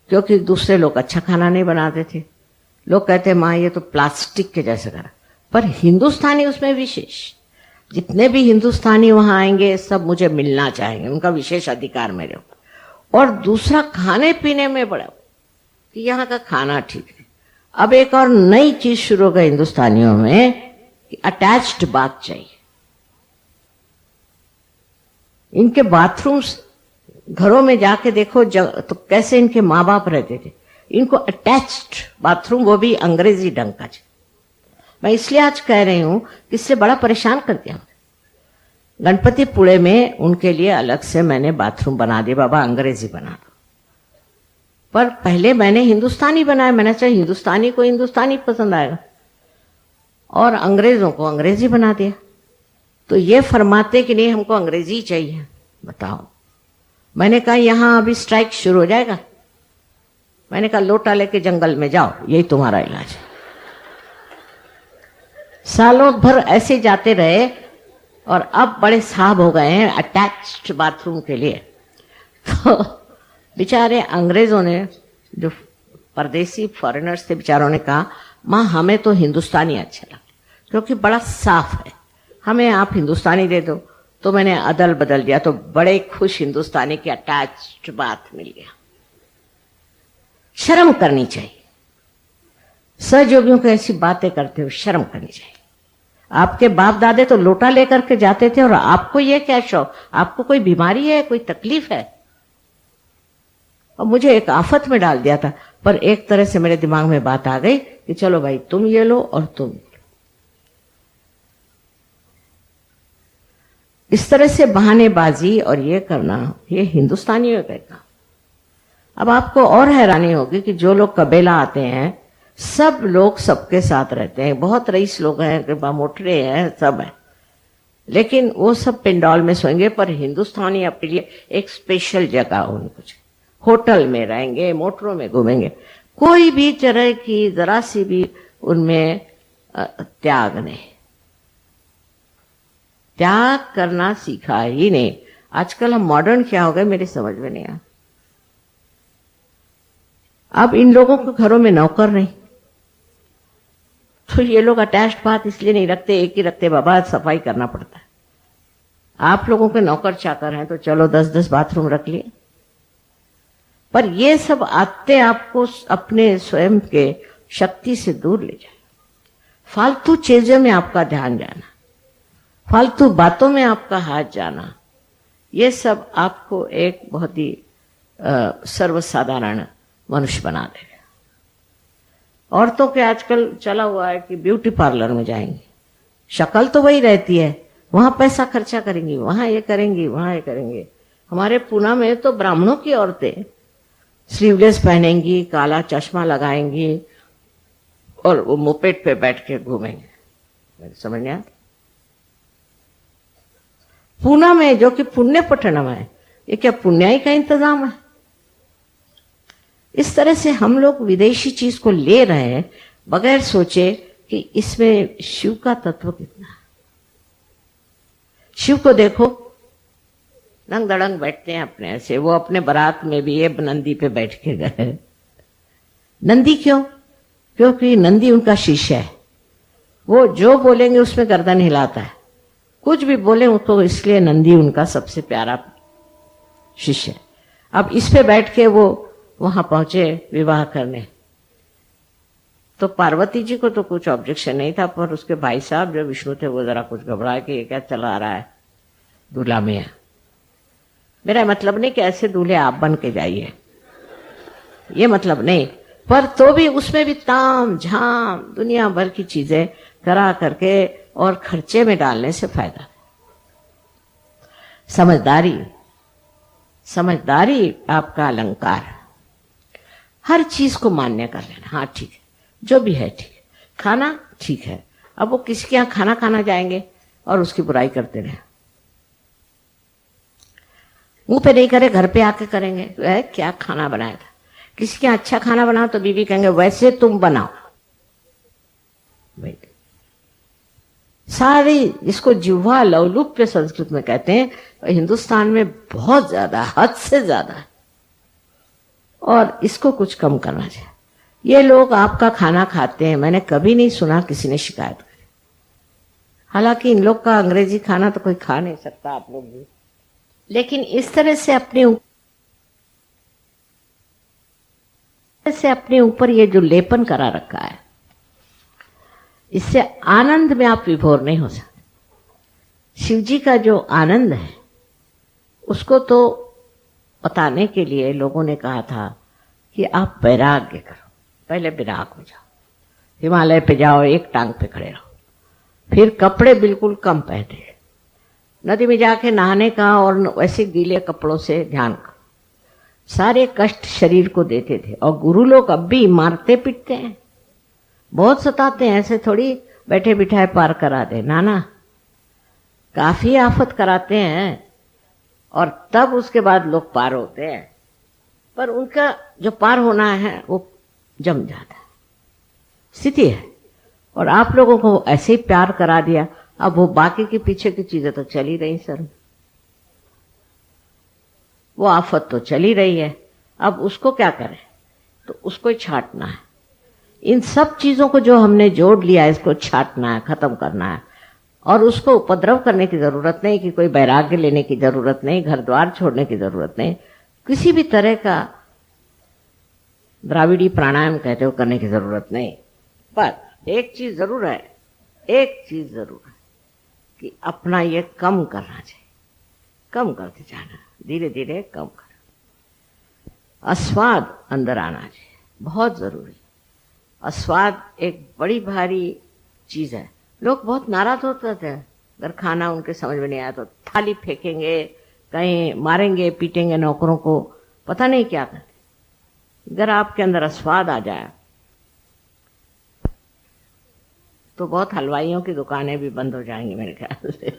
क्योंकि दूसरे लोग अच्छा खाना नहीं बनाते थे। लोग कहते माँ ये तो प्लास्टिक के जैसे करा, पर हिंदुस्तानी उसमें विशेष। जितने भी हिंदुस्तानी वहां आएंगे सब मुझे मिलना चाहेंगे, उनका विशेष अधिकार मेरे ऊपर। और दूसरा खाने पीने में बड़ा कि यहाँ का खाना ठीक है। अब एक और नई चीज शुरू हो गई हिंदुस्तानियों में कि अटैच्ड बाथ चाहिए। इनके बाथरूम्स घरों में जाके देखो तो कैसे इनके माँ बाप रहते थे, इनको अटैच्ड बाथरूम, वो भी अंग्रेजी ढंग का। मैं इसलिए आज कह रही हूं कि इससे बड़ा परेशान कर दिया। गणपतिपुळे में उनके लिए अलग से मैंने बाथरूम बना दिया, बाबा अंग्रेजी बना दो। पर पहले मैंने हिंदुस्तानी बनाया, मैंने चाहे हिंदुस्तानी को हिंदुस्तानी पसंद आएगा, और अंग्रेजों को अंग्रेजी बना दिया। तो ये फरमाते कि नहीं हमको अंग्रेजी चाहिए, बताओ। मैंने कहा यहां अभी स्ट्राइक शुरू हो जाएगा। मैंने कहा लोटा लेके जंगल में जाओ, यही तुम्हारा इलाज है। सालों भर ऐसे जाते रहे और अब बड़े साहब हो गए हैं अटैच्ड बाथरूम के लिए। तो बेचारे अंग्रेजों ने, जो परदेसी फॉरेनर्स थे, बेचारों ने कहा माँ हमें तो हिंदुस्तानी अच्छा लगा क्योंकि बड़ा साफ है, हमें आप हिंदुस्तानी दे दो। तो मैंने अदल बदल दिया, तो बड़े खुश हिंदुस्तानी के अटैच्ड बाथ मिल गया। शर्म करनी चाहिए, सहयोगियों को ऐसी बातें करते हो, शर्म करनी चाहिए। आपके बाप दादे तो लोटा लेकर के जाते थे और आपको ये क्या शौक, आपको कोई बीमारी है, कोई तकलीफ है? और मुझे एक आफत में डाल दिया था, पर एक तरह से मेरे दिमाग में बात आ गई कि चलो भाई तुम ये लो और तुम ये लो। इस तरह से बहानेबाजी और ये करना, ये हिंदुस्तानियों का काम। अब आपको और हैरानी होगी कि जो लोग कबीला आते हैं, सब लोग सबके साथ रहते हैं, बहुत रईस लोग हैं, मोटरे हैं, सब हैं, लेकिन वो सब पिंडौल में सोएंगे। पर हिंदुस्तानी अपने लिए एक स्पेशल जगह उनको, होटल में रहेंगे, मोटरों में घूमेंगे, कोई भी तरह की जरा सी भी उनमें त्याग नहीं, त्याग करना सीखा ही नहीं। आजकल हम मॉडर्न क्या हो गए मेरी समझ में नहीं आया। अब इन लोगों के घरों में नौकर नहीं, तो ये लोग अटैच्ड बात इसलिए नहीं रखते, एक ही रखते, बाबा सफाई करना पड़ता है। आप लोगों के नौकर चाकर हैं तो चलो 10-10 बाथरूम रख लिए, पर ये सब आते आपको अपने स्वयं के शक्ति से दूर ले जाए। फालतू चीजों में आपका ध्यान जाना, फालतू बातों में आपका हाथ जाना, ये सब आपको एक बहुत ही सर्वसाधारण मनुष्य बना देगा। औरतों के आजकल चला हुआ है कि ब्यूटी पार्लर में जाएंगी, शक्ल तो वही रहती है, वहां पैसा खर्चा करेंगी, वहां ये करेंगी, वहां ये करेंगे। हमारे पूना में तो ब्राह्मणों की औरतें स्लीवलेस पहनेंगी, काला चश्मा लगाएंगी और वो मोपेड पे बैठ के घूमेंगे। समझ नहीं आता? पूना में, जो कि पुण्य पट्टनम है, ये क्या पुण्याई का इंतजाम है? इस तरह से हम लोग विदेशी चीज को ले रहे हैं बगैर सोचे कि इसमें शिव का तत्व कितना है। शिव को देखो, रंग दड़ंग बैठते हैं अपने ऐसे। वो अपने बारात में भी ये नंदी पे बैठ के गए। नंदी क्यों? क्योंकि नंदी उनका शिष्य है, वो जो बोलेंगे उसमें गर्दन हिलाता है, कुछ भी बोले उसको, इसलिए नंदी उनका सबसे प्यारा शिष्य है। अब इस पे बैठ के वो वहां पहुंचे विवाह करने, तो पार्वती जी को तो कुछ ऑब्जेक्शन नहीं था, पर उसके भाई साहब जो विष्णु थे वो जरा कुछ घबराए कि ये क्या चला रहा है दूल्हा में। मेरा मतलब नहीं कि ऐसे दूल्हे आप बन के जाइए, ये मतलब नहीं, पर तो भी उसमें भी ताम झाम दुनिया भर की चीजें करा करके और खर्चे में डालने से फायदा। समझदारी, समझदारी आपका अलंकार। हर चीज को मान्य कर लेना, हाँ ठीक है, जो भी है ठीक है, खाना ठीक है। अब वो किसी के यहाँ खाना खाना जाएंगे और उसकी बुराई करते रहे, मुंह पे नहीं करे, घर पे आके करेंगे, वह क्या खाना बनाया था। किसी के यहाँ अच्छा खाना बनाओ तो बीवी कहेंगे वैसे तुम बनाओ। भाई सारी, इसको जिह्वा लौलुप्य संस्कृत में कहते हैं, हिंदुस्तान में बहुत ज्यादा, हद से ज्यादा है, और इसको कुछ कम करना चाहिए। ये लोग आपका खाना खाते हैं, मैंने कभी नहीं सुना किसी ने शिकायत करी। हालांकि इन लोग का अंग्रेजी खाना तो कोई खा नहीं सकता, आप लोग भी, लेकिन इस तरह से अपने ऊपर ये जो लेपन करा रखा है, इससे आनंद में आप विभोर नहीं हो सकते। शिव जी का जो आनंद है उसको तो बताने के लिए लोगों ने कहा था कि आप वैराग्य करो, पहले विराग हो जाओ, हिमालय पे जाओ, एक टांग पे खड़े रहो। फिर कपड़े बिल्कुल कम पहने, नदी में जाके नहाने का और वैसे गीले कपड़ों से ध्यान का। सारे कष्ट शरीर को देते थे। और गुरु लोग अब भी मारते पीटते हैं, बहुत सताते हैं। ऐसे थोड़ी बैठे बिठाए पार करा दे, ना, काफी आफत कराते हैं और तब उसके बाद लोग पार होते हैं। पर उनका जो पार होना है वो जम जाता है, स्थिति है। और आप लोगों को ऐसे ही प्यार करा दिया, अब वो बाकी के पीछे की चीजें तो चल ही रही सर, वो आफत तो चली रही है। अब उसको क्या करें, तो उसको ही छांटना है। इन सब चीजों को जो हमने जोड़ लिया है, इसको छांटना है, खत्म करना है। और उसको उपद्रव करने की जरूरत नहीं, कि कोई वैराग्य लेने की जरूरत नहीं, घर द्वार छोड़ने की जरूरत नहीं, किसी भी तरह का द्राविड़ी प्राणायाम कहते हो करने की जरूरत नहीं। पर एक चीज जरूर है, कि अपना ये कम करना चाहिए, कम करते जाना, धीरे धीरे कम कर। अस्वाद अंदर आना चाहिए, बहुत जरूरी। अस्वाद एक बड़ी भारी चीज है। लोग बहुत नाराज होते थे, अगर खाना उनके समझ में नहीं आया तो थाली फेंकेंगे, कहीं मारेंगे पीटेंगे नौकरों को, पता नहीं क्या करते। अगर आपके अंदर अस्वाद आ जाए तो बहुत हलवाइयों की दुकानें भी बंद हो जाएंगी मेरे ख्याल से।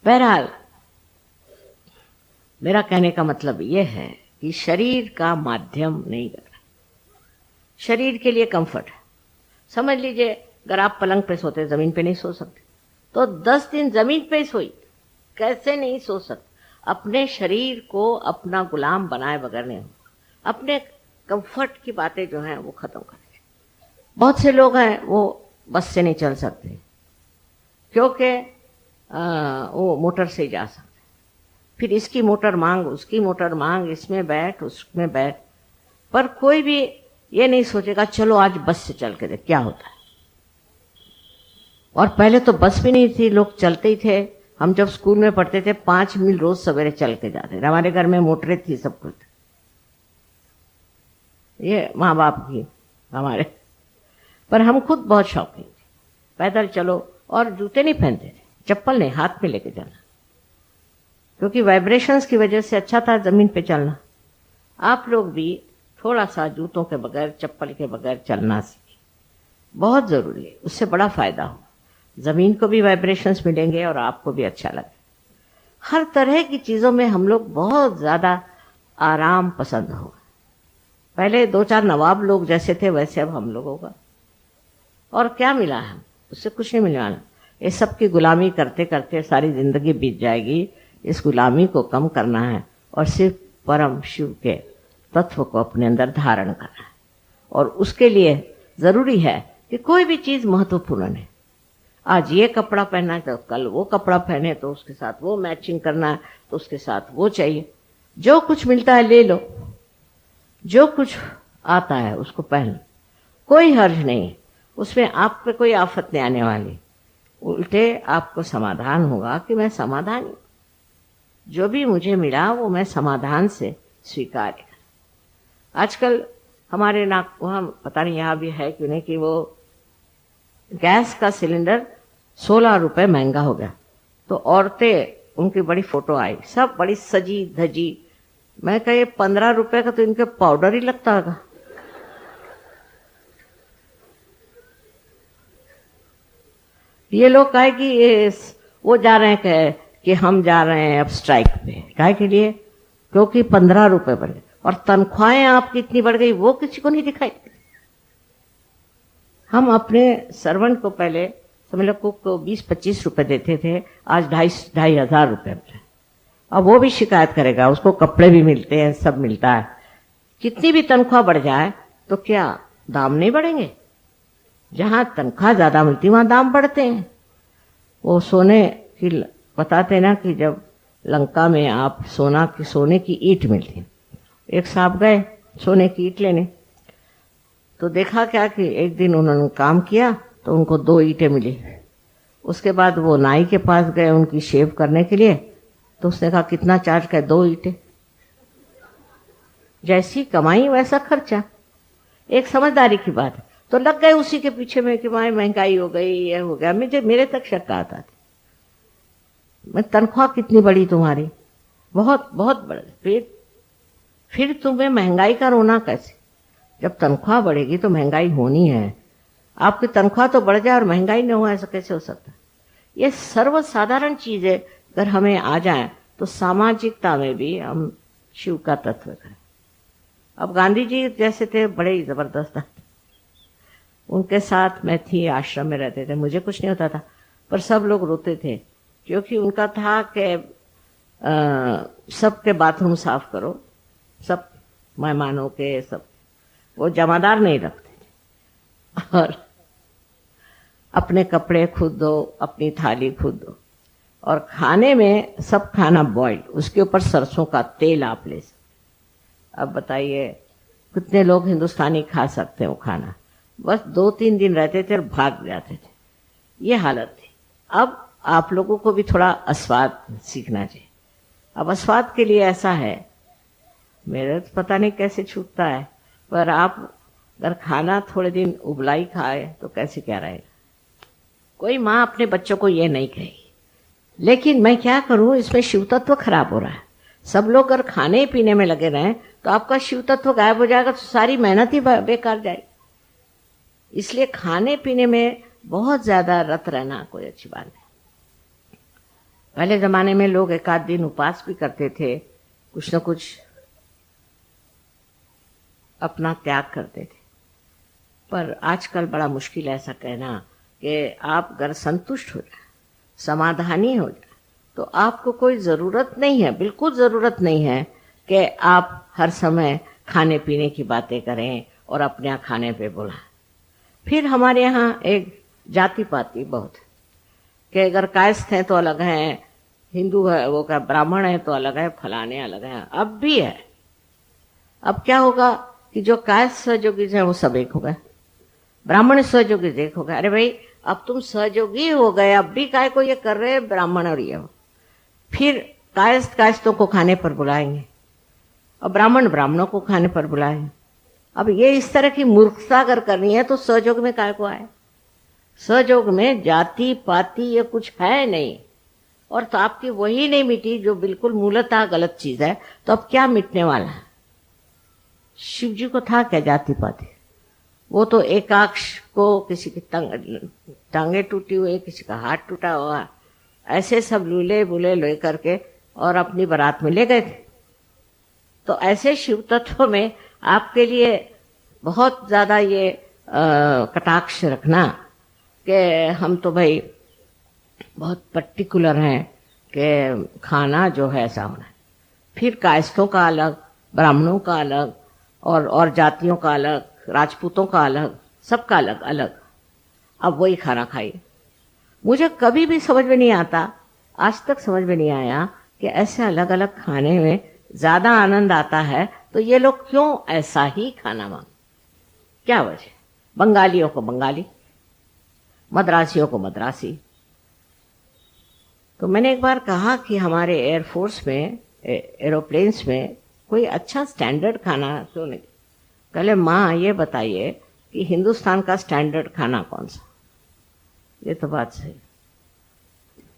बहरहाल मेरा कहने का मतलब यह है कि शरीर का माध्यम नहीं करना, शरीर के लिए कंफर्ट है। समझ लीजिए अगर आप पलंग पे सोते, जमीन पे नहीं सो सकते, तो 10 दिन जमीन पे सोई, कैसे नहीं सो सकते। अपने शरीर को अपना गुलाम बनाए बगैर नहीं हो। अपने कंफर्ट की बातें जो हैं वो खत्म करें। बहुत से लोग हैं वो बस से नहीं चल सकते, क्योंकि वो मोटर से ही जा सकते। फिर इसकी मोटर मांग, उसकी मोटर मांग, इसमें बैठ, उसमें बैठ। पर कोई भी ये नहीं सोचेगा चलो आज बस से चल के देख क्या होता है। और पहले तो बस भी नहीं थी, लोग चलते ही थे। हम जब स्कूल में पढ़ते थे 5 मील रोज सवेरे चल के जाते थे। हमारे घर में मोटरें थी, सब कुछ। ये माँ बाप की हमारे, पर हम खुद बहुत शौकीन थे। पैदल चलो, और जूते नहीं पहनते थे, चप्पल नहीं, हाथ में लेके जाना, क्योंकि वाइब्रेशंस की वजह से अच्छा था जमीन पे चलना। आप लोग भी थोड़ा सा जूतों के बगैर, चप्पल के बगैर चलना सीखें, बहुत जरूरी है। उससे बड़ा फायदा हो, जमीन को भी वाइब्रेशंस मिलेंगे और आपको भी अच्छा लगे। हर तरह की चीजों में हम लोग बहुत ज्यादा आराम पसंद होगा। पहले 2-4 नवाब लोग जैसे थे वैसे अब हम लोगों का। और क्या मिला है, उससे कुछ नहीं मिलने वाला। ये सब की गुलामी करते करते सारी जिंदगी बीत जाएगी। इस गुलामी को कम करना है और सिर्फ परम शिव के तत्व को अपने अंदर धारण करना है। और उसके लिए जरूरी है कि कोई भी चीज महत्वपूर्ण है। आज ये कपड़ा पहना है तो कल वो कपड़ा पहने, तो उसके साथ वो मैचिंग करना है, तो उसके साथ वो चाहिए। जो कुछ मिलता है ले लो, जो कुछ आता है उसको पहन लो, कोई हर्ज नहीं, उसमें आप पे कोई आफत नहीं आने वाली। उल्टे आपको समाधान होगा कि मैं समाधान, जो भी मुझे मिला वो मैं समाधान से स्वीकार किया। आजकल हमारे वहाँ पता नहीं यहाँ भी है क्यों नहीं, कि वो गैस का सिलेंडर 16 रुपए महंगा हो गया। तो औरतें, उनकी बड़ी फोटो आई, सब बड़ी सजी धजी। मैं कहा ये 15 रुपए का तो इनके पाउडर ही लगता होगा। ये लोग कहे कि ये वो जा रहे हैं कि हम जा रहे हैं अब स्ट्राइक पे, काहे के लिए? क्योंकि 15 रुपए बढ़ गए और तनख्वाहें आपकी इतनी बढ़ गई, वो किसी को नहीं दिखाई। हम अपने सर्वेंट को पहले समझ लो कुक को 20-25 रुपए देते थे, आज 2,500 रुपए। अब वो भी शिकायत करेगा, उसको कपड़े भी मिलते हैं, सब मिलता है। कितनी भी तनख्वाह बढ़ जाए तो क्या दाम नहीं बढ़ेंगे? जहां तनख्वाह ज्यादा मिलती वहां दाम बढ़ते हैं। वो सोने की बताते ना कि जब लंका में आप सोने की ईंट मिलती, एक साहब गए सोने की ईंट लेने, तो देखा क्या कि एक दिन उन्होंने काम किया तो उनको 2 ईंटें मिली। उसके बाद वो नाई के पास गए उनकी शेव करने के लिए, तो उसने कहा कितना चार्ज करे? 2 ईंटें। जैसी कमाई वैसा खर्चा, एक समझदारी की बात है। तो लग गए उसी के पीछे में कि भाई महंगाई हो गई, ये हो गया। मेरे तक शक आता था, मैं तनख्वाह कितनी बड़ी तुम्हारी, बहुत बहुत बड़ी, फिर तुम्हें महंगाई का रोना कैसे? जब तनख्वाह बढ़ेगी तो महंगाई होनी है। आपकी तनख्वाह तो बढ़ जाए और महंगाई न हो, ऐसा कैसे हो सकता? ये सर्वसाधारण चीजें अगर हमें आ जाए तो सामाजिकता में भी हम शिव का तत्व करें। अब गांधी जी जैसे थे, बड़े ही जबरदस्त थे, उनके साथ मैं थी, आश्रम में रहते थे, मुझे कुछ नहीं होता था, पर सब लोग रोते थे क्योंकि उनका था कि सबके बाथरूम साफ करो, सब मेहमानों के, सब। वो जमादार नहीं रखते थे और अपने कपड़े खुद धो, अपनी थाली खुद धो, और खाने में सब खाना बॉइल्ड, उसके ऊपर सरसों का तेल आप ले सकते। अब बताइए कितने लोग हिंदुस्तानी खा सकते हैं वो खाना? बस 2-3 दिन रहते थे और भाग जाते थे, ये हालत थी। अब आप लोगों को भी थोड़ा आस्वाद सीखना चाहिए। अब आस्वाद के लिए ऐसा है, मेरे तो पता नहीं कैसे छूटता है, पर आप अगर खाना थोड़े दिन उबलाई खाए तो कैसे क्या रहेगा? कोई माँ अपने बच्चों को ये नहीं कहेगी, लेकिन मैं क्या करूं, इसमें शिव तत्व खराब हो रहा है। सब लोग अगर खाने पीने में लगे रहें तो आपका शिव तत्व गायब हो जाएगा, तो सारी मेहनत ही बेकार जाएगी। इसलिए खाने पीने में बहुत ज्यादा रत रहना कोई अच्छी बात नहीं। पहले जमाने में लोग 1 आध दिन उपवास भी करते थे, कुछ न कुछ अपना त्याग करते थे, पर आजकल बड़ा मुश्किल है ऐसा कहना कि आप अगर संतुष्ट हो जाए, समाधानी हो जाए, तो आपको कोई ज़रूरत नहीं है, बिल्कुल ज़रूरत नहीं है कि आप हर समय खाने पीने की बातें करें और अपने यहाँ खाने पे बुलाएं। फिर हमारे यहाँ एक जाति पाति बहुत है कि अगर कायस्थ हैं तो अलग हैं, हिंदू है वो क्या ब्राह्मण है तो अलग है, फलाने अलग हैं। अब भी है। अब क्या होगा कि जो कायस्थ सहयोगी हैं वो सब एक हो गए, ब्राह्मण सहयोगी एक हो गए। अरे भाई अब तुम सहयोगी हो गए, अब भी काय को ये कर रहे हैं ब्राह्मण और ये, फिर कायस्थ कायस्थों को खाने पर बुलाएंगे और ब्राह्मण ब्राह्मणों को खाने पर बुलाएंगे। अब ये इस तरह की मूर्खता अगर करनी है तो सहयोग में काय को आए? सहयोग में जाति पाति ये कुछ है नहीं, और तो आपकी वही नहीं मिटी जो बिल्कुल मूलतः गलत चीज है, तो अब क्या मिटने वाला है? शिव जी को था क्या जाति पाति? वो तो एकाक्ष को किसी की टांगे टूटी हुई, किसी का हाथ टूटा हुआ, ऐसे सब लूले बुले ले करके और अपनी बारात में ले गए थे। तो ऐसे शिव तत्व में आपके लिए बहुत ज्यादा ये कटाक्ष रखना कि हम तो भाई बहुत पर्टिकुलर हैं कि खाना जो है ऐसा होना है। फिर कायस्थों का अलग, ब्राह्मणों का अलग, और जातियों का अलग, राजपूतों का अलग, सबका अलग अलग। अब वही खाना खाइए। मुझे कभी भी समझ में नहीं आता, आज तक समझ में नहीं आया कि ऐसे अलग अलग खाने में ज्यादा आनंद आता है, तो ये लोग क्यों ऐसा ही खाना मांग? क्या वजह? बंगालियों को बंगाली, मद्रासियों को मद्रासी। तो मैंने एक बार कहा कि हमारे एयरफोर्स में, एरोप्लेन्स में कोई अच्छा स्टैंडर्ड खाना क्यों नहीं? पहले माँ ये बताइए कि हिंदुस्तान का स्टैंडर्ड खाना कौन सा? ये तो बात सही।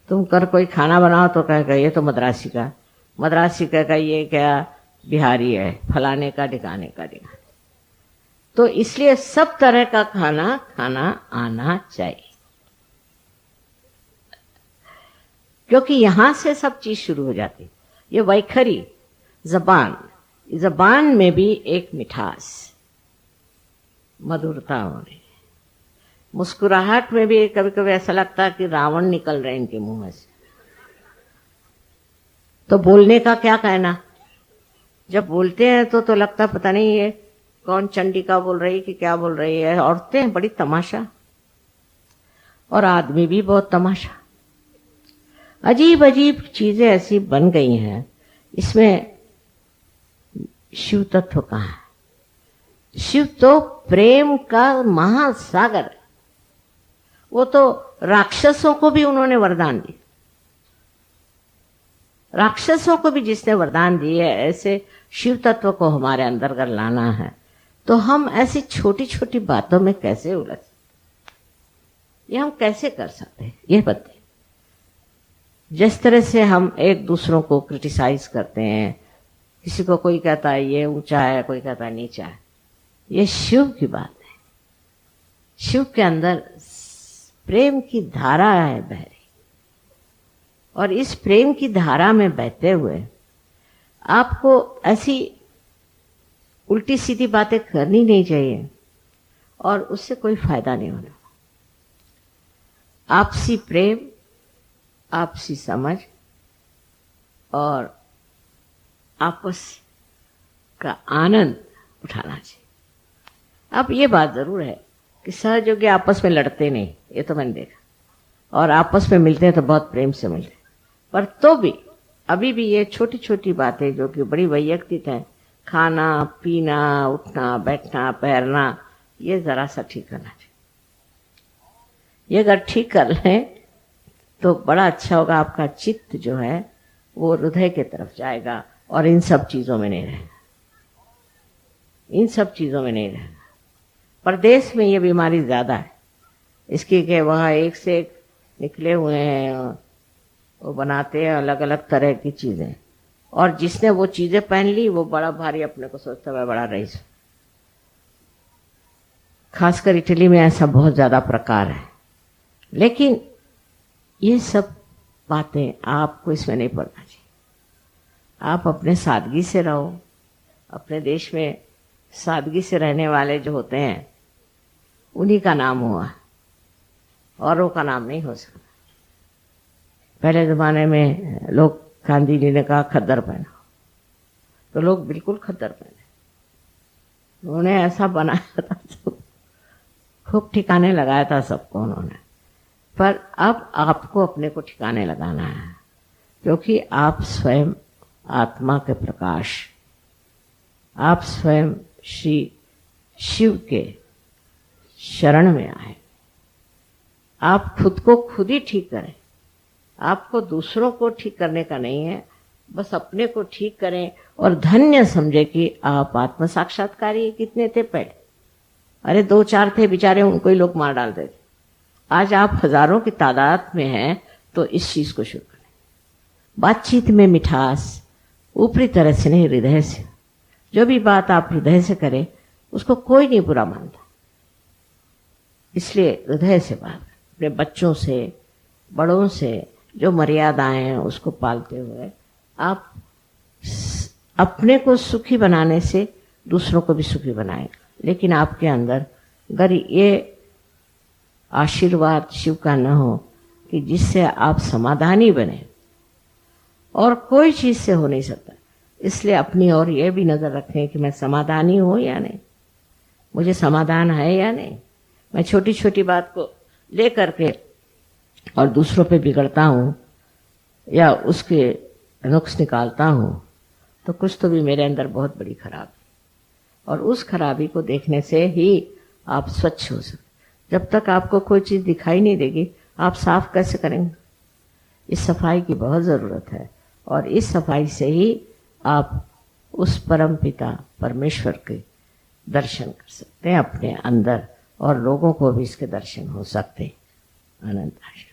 तुम कर कोई खाना बनाओ तो कहेगा ये तो मद्रासी का, मद्रासी कहेगा ये क्या बिहारी है, फलाने का ढिकाने का ढिकाने। तो इसलिए सब तरह का खाना खाना आना चाहिए, क्योंकि यहां से सब चीज शुरू हो जाती। ये वैखरी जबान में भी एक मिठास, मधुरता होने, मुस्कुराहट में भी कभी कभी ऐसा लगता है कि रावण निकल रहे इनके मुंह में से। तो बोलने का क्या कहना, जब बोलते हैं तो लगता पता नहीं ये कौन चंडिका बोल रही कि क्या बोल रही है। औरतें बड़ी तमाशा और आदमी भी बहुत तमाशा। अजीब अजीब चीजें ऐसी बन गई हैं। इसमें शिव तत्व कहाँ है? शिव तो प्रेम का महासागर है। वो तो राक्षसों को भी उन्होंने वरदान दिए, राक्षसों को भी जिसने वरदान दिए, ऐसे शिव तत्व को हमारे अंदर अगर लाना है तो हम ऐसी छोटी छोटी बातों में कैसे उलझ, ये हम कैसे कर सकते हैं, ये बताइए। जिस तरह से हम एक दूसरों को क्रिटिसाइज करते हैं, किसी को कोई कहता है ये ऊंचा है, कोई कहता है नीचा है, ये शिव की बात है। शिव के अंदर प्रेम की धारा है बह रही, और इस प्रेम की धारा में बहते हुए आपको ऐसी उल्टी सीधी बातें करनी नहीं चाहिए, और उससे कोई फायदा नहीं होना। आपसी प्रेम, आपसी समझ और आपस का आनंद उठाना चाहिए। अब ये बात जरूर है कि सहयोगी आपस में लड़ते नहीं, ये तो मैंने देखा, और आपस में मिलते हैं तो बहुत प्रेम से मिलते हैं, पर तो भी अभी भी ये छोटी छोटी बातें जो कि बड़ी वैयक्तिक हैं, खाना पीना, उठना बैठना पैरना, ये जरा सा ठीक करना चाहिए। ये अगर ठीक कर लें तो बड़ा अच्छा होगा। आपका चित्त जो है वो हृदय के तरफ जाएगा और इन सब चीजों में नहीं रहेगा, इन सब चीजों में नहीं रहेगा। परदेश में ये बीमारी ज्यादा है, इसकी कि वह एक से एक निकले हुए हैं, वो बनाते हैं अलग अलग तरह की चीजें, और जिसने वो चीजें पहन ली वो बड़ा भारी अपने को सोचता है बड़ा रईस। खासकर इटली में ऐसा बहुत ज्यादा प्रकार है। लेकिन ये सब बातें आपको इसमें नहीं पड़ना चाहिए। आप अपने सादगी से रहो। अपने देश में सादगी से रहने वाले जो होते हैं उन्हीं का नाम हुआ, औरों का नाम नहीं हो सकता। पहले जमाने में लोग, गांधी जी ने कहा खद्दर पहना, तो लोग बिल्कुल खद्दर पहने। उन्होंने ऐसा बनाया था तो खूब ठिकाने लगाया था सबको उन्होंने। पर अब आपको अपने को ठिकाने लगाना है, क्योंकि आप स्वयं आत्मा के प्रकाश, आप स्वयं श्री शिव के शरण में आए। आप खुद को खुद ही ठीक करें। आपको दूसरों को ठीक करने का नहीं है, बस अपने को ठीक करें और धन्य समझे कि आप आत्म साक्षात्कारी। कितने थे पहले? अरे 2-4 थे बेचारे, उनको ही लोग मार डालते थे। आज आप हजारों की तादाद में हैं, तो इस चीज को शुरू करें। बातचीत में मिठास, ऊपरी तरह से नहीं, हृदय से। जो भी बात आप हृदय से करें उसको कोई नहीं बुरा मानता, इसलिए हृदय से बात। अपने बच्चों से, बड़ों से जो मर्यादाएं हैं उसको पालते हुए आप अपने को सुखी बनाने से दूसरों को भी सुखी बनाएं। लेकिन आपके अंदर अगर ये आशीर्वाद शिव का न हो कि जिससे आप समाधानी बने, और कोई चीज से हो नहीं सकता, इसलिए अपनी ओर ये भी नजर रखें कि मैं समाधानी हूं या नहीं, मुझे समाधान है या नहीं। मैं छोटी छोटी बात को लेकर के और दूसरों पे बिगड़ता हूं या उसके नुक्स निकालता हूं, तो कुछ तो भी मेरे अंदर बहुत बड़ी खराबी, और उस खराबी को देखने से ही आप स्वच्छ हो सकते। जब तक आपको कोई चीज दिखाई नहीं देगी, आप साफ कैसे करेंगे? इस सफाई की बहुत जरूरत है, और इस सफाई से ही आप उस परम पिता परमेश्वर के दर्शन कर सकते हैं अपने अंदर, और लोगों को भी इसके दर्शन हो सकते हैं। आनंद आश्रम।